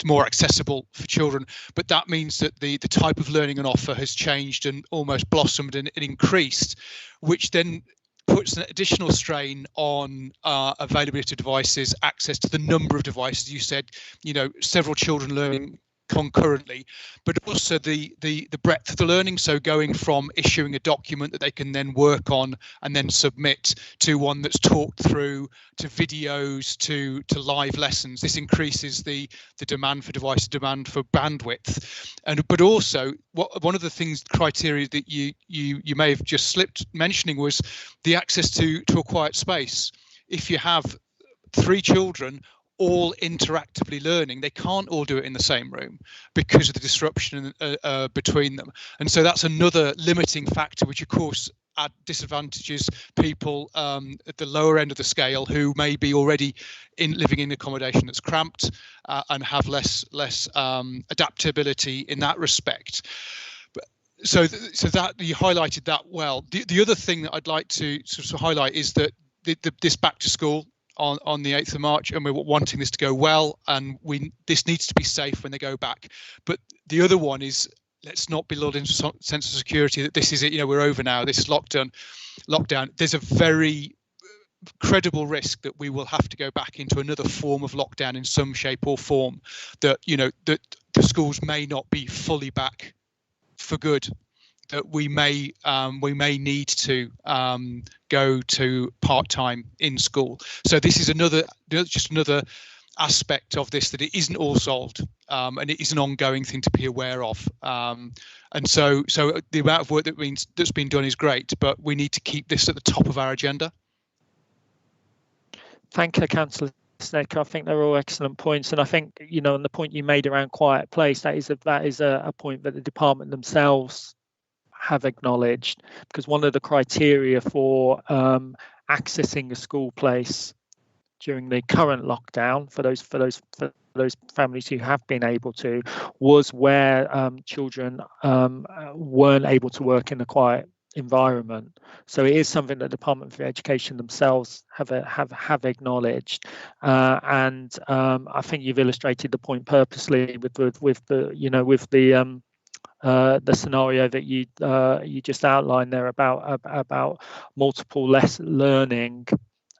more accessible for children, but that means that the type of learning and offer has changed and almost blossomed and increased, which then puts an additional strain on availability of devices, access to the number of devices. You said, you know, several children learning concurrently, but also the breadth of the learning. So going from issuing a document that they can then work on and then submit to one that's talked through, to videos, to live lessons. This increases the demand for device, demand for bandwidth, but also one of the criteria that you may have just slipped mentioning was the access to a quiet space. If you have 3 children all interactively learning, they can't all do it in the same room because of the disruption between them. And so that's another limiting factor, which of course disadvantages people at the lower end of the scale who may be already living in accommodation that's cramped and have less adaptability in that respect. So that you highlighted that well. The other thing that I'd like to sort of highlight is that this back to school on the 8th of March, and we're wanting this to go well, and this needs to be safe when they go back. But the other one is, let's not be lulled into some sense of security that this is it, you know, we're over now, this is lockdown. There's a very credible risk that we will have to go back into another form of lockdown in some shape or form, that, you know, that the schools may not be fully back for good, that we may need to go to part-time in school. So this is just another aspect of this, that it isn't all solved, and it is an ongoing thing to be aware of. And so the amount of work that's been done is great, but we need to keep this at the top of our agenda. Thank you, Councillor Snedker. I think they're all excellent points, and I think, you know, and the point you made around quiet place, that is a point that the department themselves have acknowledged, because one of the criteria for accessing a school place during the current lockdown for those families who have been able to was where children weren't able to work in a quiet environment. So it is something that the Department for Education themselves have acknowledged, and I think you've illustrated the point purposely with the scenario that you just outlined there about multiple learning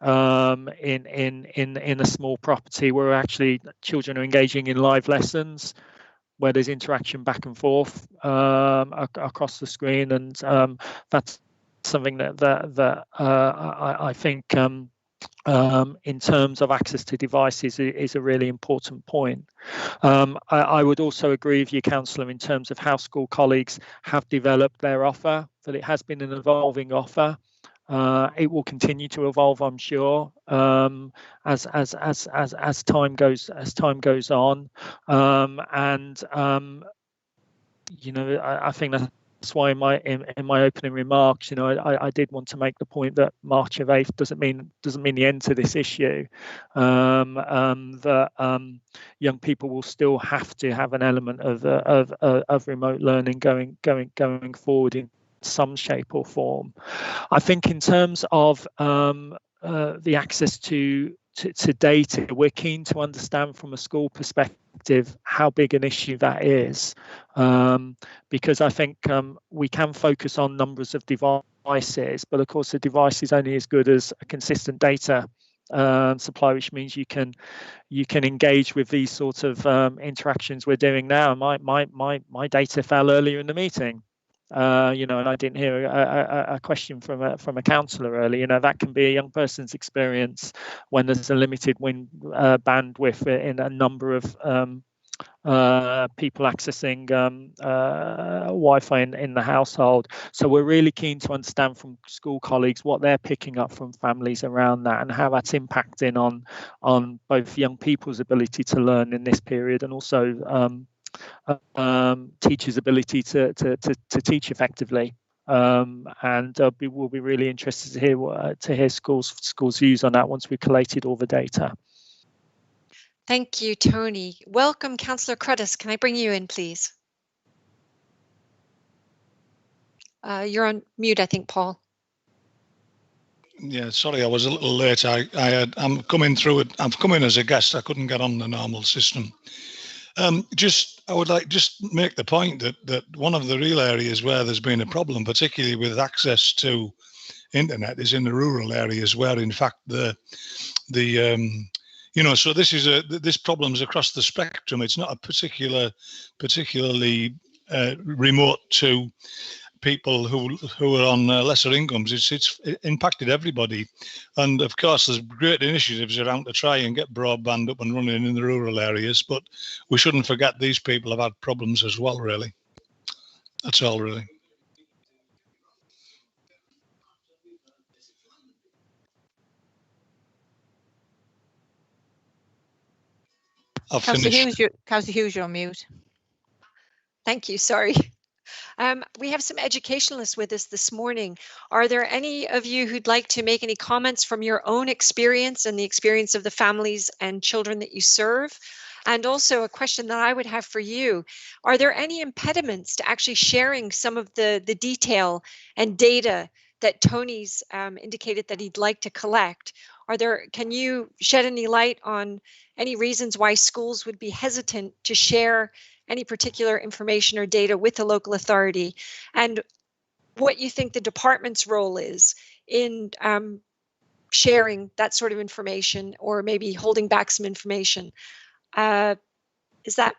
in a small property where actually children are engaging in live lessons, where there's interaction back and forth across the screen, and that's something that I think in terms of access to devices is a really important point. I would also agree with you, Councillor, in terms of how school colleagues have developed their offer, that it has been an evolving offer. It will continue to evolve, I'm sure, as time goes on, and you know, I think that's why in my opening remarks, you know, I did want to make the point that March of 8th doesn't mean the end to this issue. That young people will still have to have an element of remote learning going forward in some shape or form. I think in terms of the access to data, we're keen to understand from a school perspective how big an issue that is, because I think we can focus on numbers of devices, but of course the device is only as good as a consistent data supply, which means you can engage with these sorts of interactions we're doing now. My data fell earlier in the meeting. You know, and I didn't hear a question from a councillor earlier. You know, that can be a young person's experience when there's a limited bandwidth in a number of people accessing Wi-Fi in the household. So we're really keen to understand from school colleagues what they're picking up from families around that, and how that's impacting on both young people's ability to learn in this period, and also teachers' ability to teach effectively. And we'll be really interested to hear schools' views on that once we've collated all the data. Thank you, Tony. Welcome, Councillor Cruddas. Can I bring you in, please? You're on mute, I think, Paul. Yeah, sorry, I was a little late. I'm coming through it. I've come in as a guest. I couldn't get on the normal system. I would like just make the point that one of the real areas where there's been a problem, particularly with access to internet, is in the rural areas where, in fact, so this problem's across the spectrum. It's not a particularly remote to people who are on lesser incomes. It's impacted everybody, and of course there's great initiatives around to try and get broadband up and running in the rural areas, but we shouldn't forget these people have had problems as well. Really, that's all. Really. Councillor Hughes, you're on mute. Thank you. Sorry. We have some educationalists with us this morning. Are there any of you who'd like to make any comments from your own experience and the experience of the families and children that you serve? And also a question that I would have for you, are there any impediments to actually sharing some of the detail and data that Tony's indicated that he'd like to collect? Can you shed any light on any reasons why schools would be hesitant to share any particular information or data with the local authority, and what you think the department's role is in sharing that sort of information, or maybe holding back some information? Is that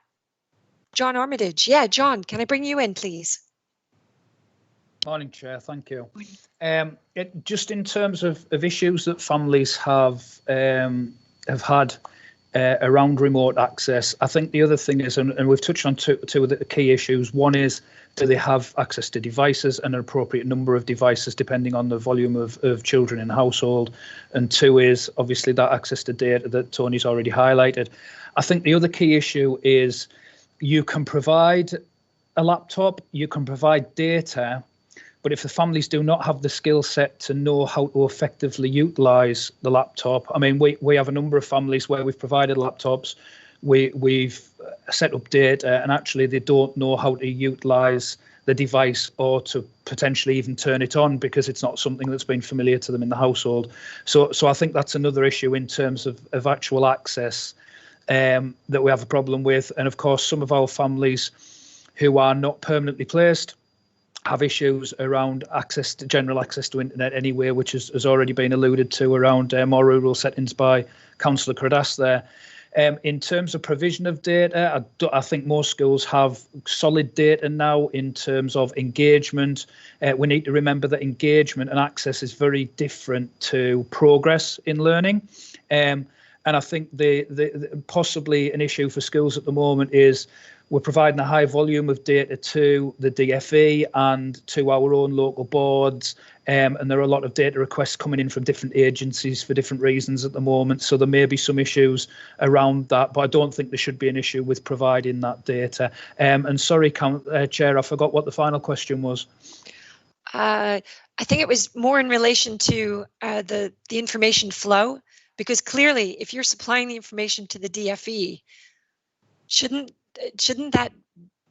John Armitage? Yeah, John, can I bring you in, please? Morning, Chair. Thank you. Just in terms of issues that families have had around remote access, I think the other thing is, and we've touched on two of the key issues. One is, do they have access to devices and an appropriate number of devices depending on the volume of children in the household? And two is obviously that access to data that Tony's already highlighted. I think the other key issue is you can provide a laptop, you can provide data, but if the families do not have the skill set to know how to effectively utilise the laptop, I mean, we have a number of families where we've provided laptops, we've set up data, and actually they don't know how to utilise the device or to potentially even turn it on because it's not something that's been familiar to them in the household. So I think that's another issue in terms of actual access that we have a problem with. And of course, some of our families who are not permanently placed have issues around general access to internet anyway, which has already been alluded to around more rural settings by Councillor Cruddas there. In terms of provision of data, I think most schools have solid data now in terms of engagement. We need to remember that engagement and access is very different to progress in learning. And I think the possibly an issue for schools at the moment is we're providing a high volume of data to the DFE and to our own local boards, and there are a lot of data requests coming in from different agencies for different reasons at the moment. So there may be some issues around that, but I don't think there should be an issue with providing that data. And sorry, Chair, I forgot what the final question was. I think it was more in relation to the information flow, because clearly if you're supplying the information to the DFE, shouldn't that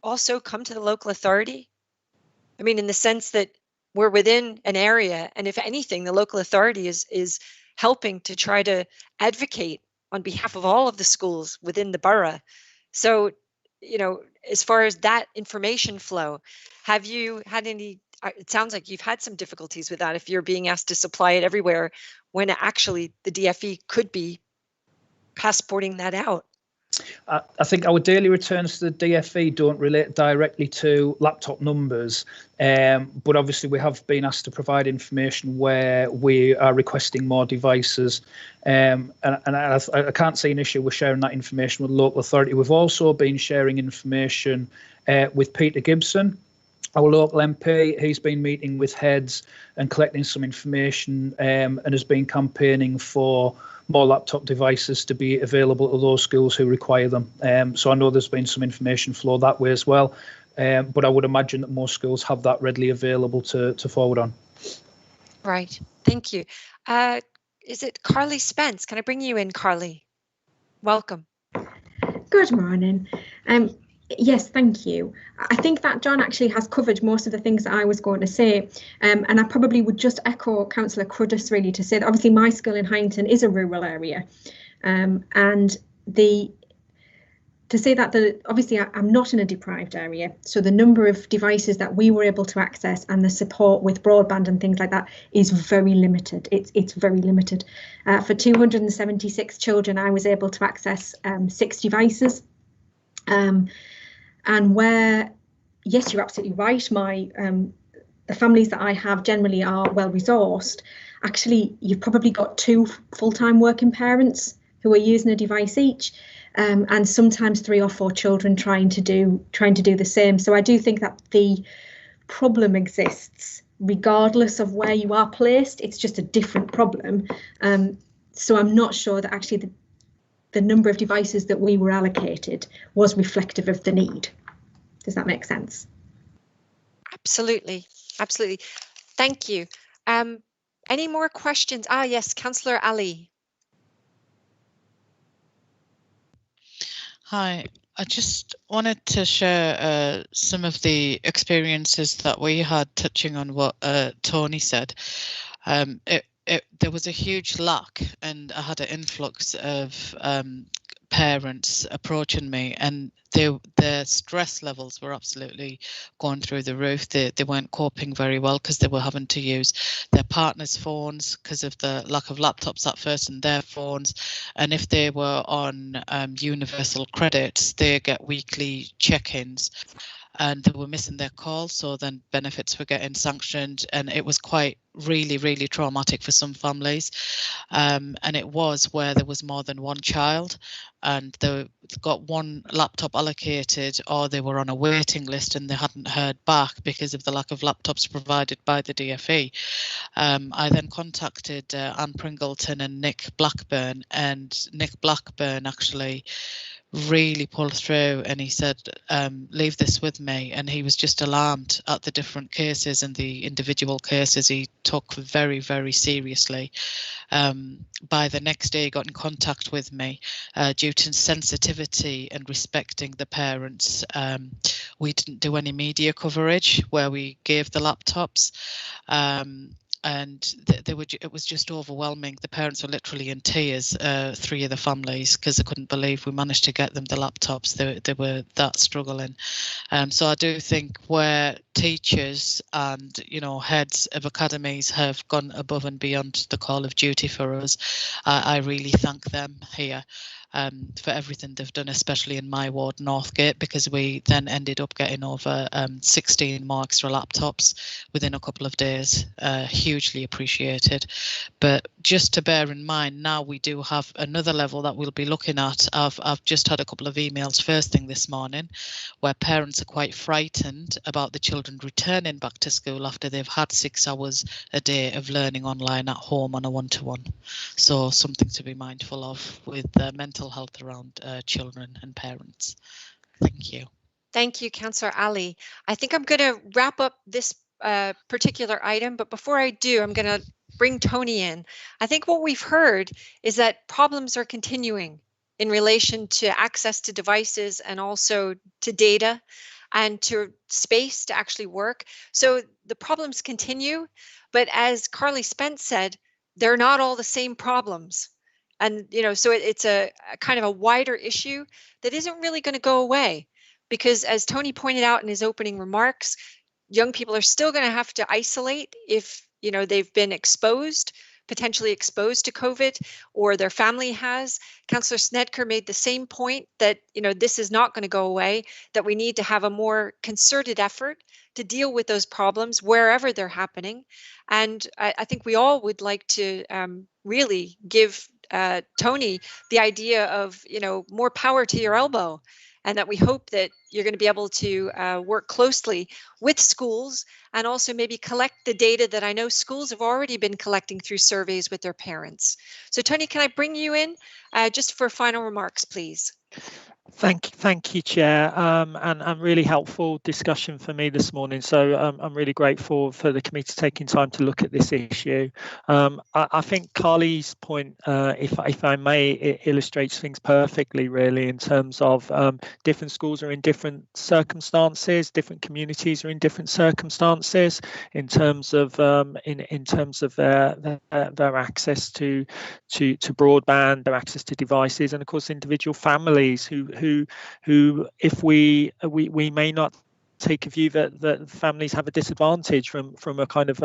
also come to the local authority? I mean, in the sense that we're within an area, and if anything, the local authority is helping to try to advocate on behalf of all of the schools within the borough. So, as far as that information flow, have you had any, it sounds like you've had some difficulties with that if you're being asked to supply it everywhere when actually the DFE could be passporting that out. I think our daily returns to the DFE don't relate directly to laptop numbers, but obviously we have been asked to provide information where we are requesting more devices, and I can't see an issue with sharing that information with the local authority. We've also been sharing information with Peter Gibson our local MP, he's been meeting with heads and collecting some information and has been campaigning for more laptop devices to be available to those schools who require them. So I know there's been some information flow that way as well, but I would imagine that most schools have that readily available to forward on. Right, thank you. Is it Carly Spence? Can I bring you in, Carly? Welcome. Good morning. Yes, thank you. I think that John actually has covered most of the things that I was going to say, and I probably would just echo Councillor Cruddas really to say that obviously my school in Hyington is a rural area, and to say that obviously I'm not in a deprived area, so the number of devices that we were able to access and the support with broadband and things like that is very limited. It's very limited. For 276 children, I was able to access 6 devices. And where, yes, you're absolutely right. The families that I have generally are well resourced. Actually, you've probably got 2 full-time working parents who are using a device each, and sometimes 3 or 4 children trying to do the same. So I do think that the problem exists regardless of where you are placed. It's just a different problem. So I'm not sure that actually the number of devices that we were allocated was reflective of the need. Does that make sense? Absolutely, absolutely. Thank you. Any more questions? Yes, Councillor Ali. Hi, I just wanted to share some of the experiences that we had, touching on what Tony said. There was a huge lack, and I had an influx of parents approaching me, and their stress levels were absolutely going through the roof. They weren't coping very well because they were having to use their partner's phones because of the lack of laptops at first, and their phones. And if they were on universal credits, they get weekly check-ins, and they were missing their calls, so then benefits were getting sanctioned, and it was quite really traumatic for some families. And it was where there was more than one child, and they got one laptop allocated, or they were on a waiting list and they hadn't heard back because of the lack of laptops provided by the DFE. I then contacted Anne Pringleton and Nick Blackburn, and Nick Blackburn actually really pulled through, and he said, leave this with me. And he was just alarmed at the different cases, and the individual cases he took very seriously. By the next day, he got in contact with me due to sensitivity and respecting the parents. We didn't do any media coverage where we gave the laptops. And it was just overwhelming. The parents were literally in tears, 3 of the families, because they couldn't believe we managed to get them the laptops. They were that struggling. So I do think where teachers and heads of academies have gone above and beyond the call of duty for us, I really thank them here. For everything they've done, especially in my ward, Northgate, because we then ended up getting over 16 more extra laptops within a couple of days. Hugely appreciated. But just to bear in mind, now we do have another level that we'll be looking at. I've just had a couple of emails first thing this morning where parents are quite frightened about the children returning back to school after they've had 6 hours a day of learning online at home on a one-to-one. So something to be mindful of with mental health around children and parents. Thank you. Thank you, Councillor Ali. I think I'm going to wrap up this particular item, but before I do, I'm going to bring Tony in. I think what we've heard is that problems are continuing in relation to access to devices and also to data and to space to actually work. So the problems continue, but as Carly Spence said, they're not all the same problems. And, so it's a kind of a wider issue that isn't really going to go away, because as Tony pointed out in his opening remarks, young people are still going to have to isolate if, they've been potentially exposed to COVID, or their family has. Councillor Snedker made the same point that, this is not going to go away, that we need to have a more concerted effort to deal with those problems wherever they're happening. And I think we all would like to really give Tony the idea of, more power to your elbow and that we hope that you're going to be able to work closely with schools and also maybe collect the data that I know schools have already been collecting through surveys with their parents. So Tony, can I bring you in just for final remarks, please? Thank you, Chair, and really helpful discussion for me this morning. So I'm really grateful for the committee taking time to look at this issue. I think Carly's point, if I may, it illustrates things perfectly, really, in terms of different schools are in different circumstances, different communities are in different circumstances in terms of in terms of their access to broadband, their access to devices, and of course individual families who if we may not take a view that families have a disadvantage from a kind of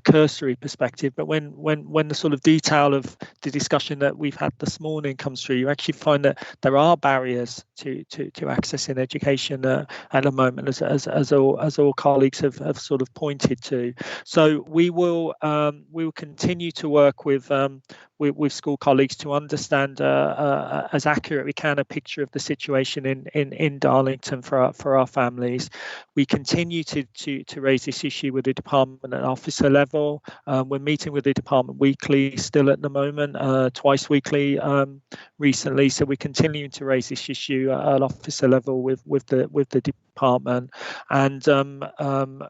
cursory perspective, but when the sort of detail of the discussion that we've had this morning comes through, you actually find that there are barriers to accessing education at the moment, as all colleagues have sort of pointed to. So we will continue to work with school colleagues to understand as accurate we can a picture of the situation in Darlington for our families. We continue to raise this issue with the department at officer level. We're meeting with the department weekly still at the moment, twice weekly recently. So we're continuing to raise this issue at officer level with the department, and more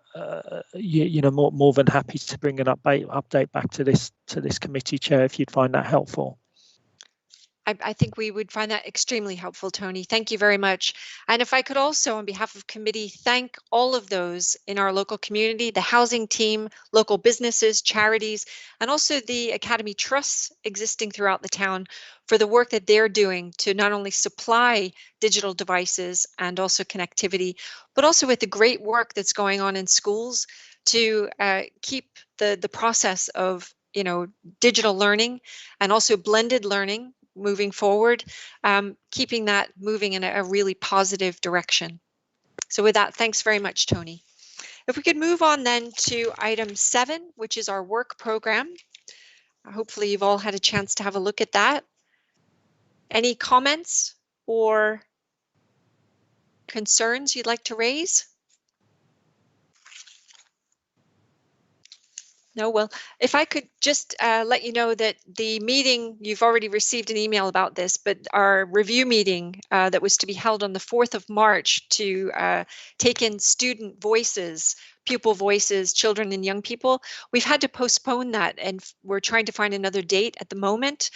than happy to bring an update back to this committee, Chair, if you'd find that helpful. I think we would find that extremely helpful, Tony. Thank you very much. And if I could also, on behalf of committee, thank all of those in our local community, the housing team, local businesses, charities, and also the Academy trusts existing throughout the town for the work that they're doing to not only supply digital devices and also connectivity, but also with the great work that's going on in schools to keep the process of digital learning and also blended learning moving forward, keeping that moving in a really positive direction. So with that, thanks very much, Tony. If we could move on then to item 7, which is our work program. Hopefully you've all had a chance to have a look at that. Any comments or concerns you'd like to raise? No, well, if I could just let you know that the meeting, you've already received an email about this, but our review meeting that was to be held on the 4th of March to take in student voices, pupil voices, children and young people, we've had to postpone that, and we're trying to find another date at the moment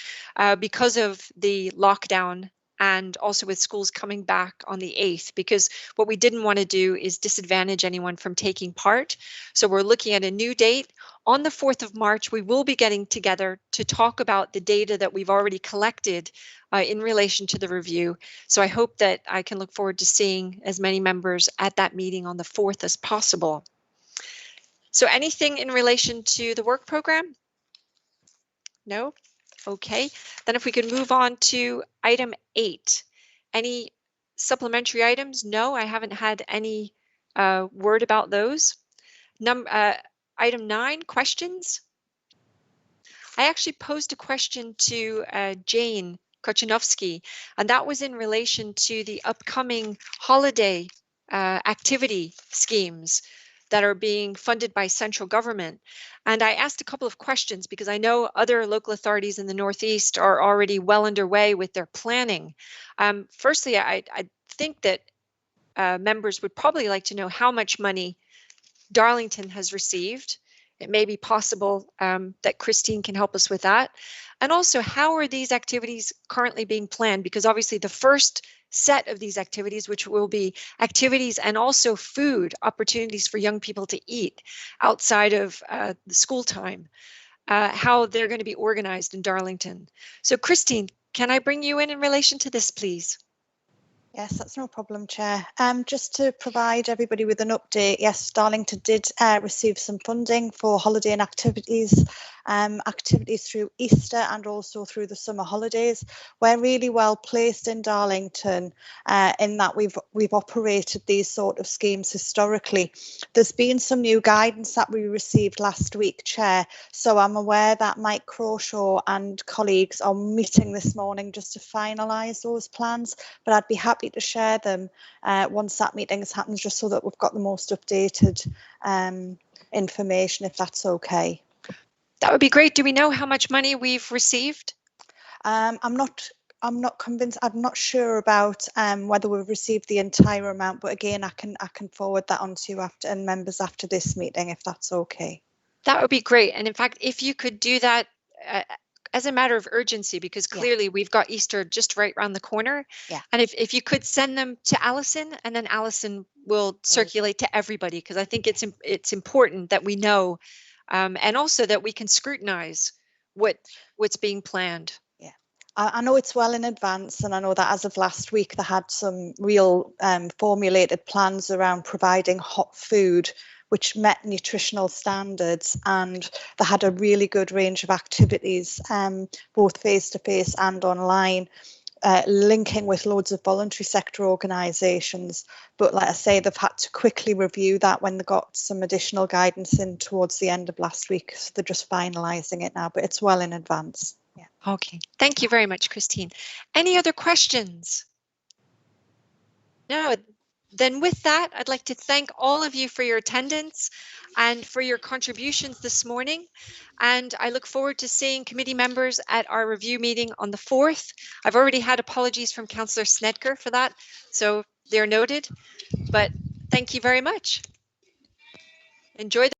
because of the lockdown, and also with schools coming back on the 8th, because what we didn't want to do is disadvantage anyone from taking part. So we're looking at a new date. On the 4th of March, we will be getting together to talk about the data that we've already collected in relation to the review. So I hope that I can look forward to seeing as many members at that meeting on the 4th as possible. So anything in relation to the work program? No? Okay, then if we could move on to item 8. Any supplementary items? No, I haven't had any word about those. Item 9, questions. I actually posed a question to Jane Kochanovsky, and that was in relation to the upcoming holiday activity schemes that are being funded by central government. And I asked a couple of questions because I know other local authorities in the Northeast are already well underway with their planning. Firstly, I think that members would probably like to know how much money Darlington has received. It may be possible that Christine can help us with that. And also, how are these activities currently being planned? Because obviously the first set of these activities, which will be activities and also food opportunities for young people to eat outside of the school time, how they're going to be organized in Darlington. So Christine, can I bring you in relation to this, please? Yes, that's no problem, Chair. Just to provide everybody with an update, yes, Darlington did receive some funding for holiday and activities through Easter and also through the summer holidays. We're really well placed in Darlington in that we've operated these sort of schemes historically. There's been some new guidance that we received last week, Chair, so I'm aware that Mike Crawshaw and colleagues are meeting this morning just to finalise those plans, but I'd be happy to share them once that meeting has happened, just so that we've got the most updated information, if that's okay. That would be great. Do we know how much money we've received? I'm not convinced. I'm not sure about whether we've received the entire amount, but again, I can forward that on to you and members after this meeting, if that's okay. That would be great. And in fact, if you could do that as a matter of urgency, because clearly we've got Easter just right around the corner. Yeah. And if you could send them to Alison, and then Alison will circulate to everybody, because I think it's important that we know, and also that we can scrutinize what's being planned. Yeah, I know it's well in advance, and I know that as of last week they had some real formulated plans around providing hot food which met nutritional standards, and they had a really good range of activities, both face-to-face and online, linking with loads of voluntary sector organisations. But like I say, they've had to quickly review that when they got some additional guidance in towards the end of last week. So they're just finalising it now, but it's well in advance. Yeah. Okay, thank you very much, Christine. Any other questions? No. Then with that, I'd like to thank all of you for your attendance and for your contributions this morning. And I look forward to seeing committee members at our review meeting on the 4th. I've already had apologies from Councillor Snedker for that, so they're noted. But thank you very much. Enjoy the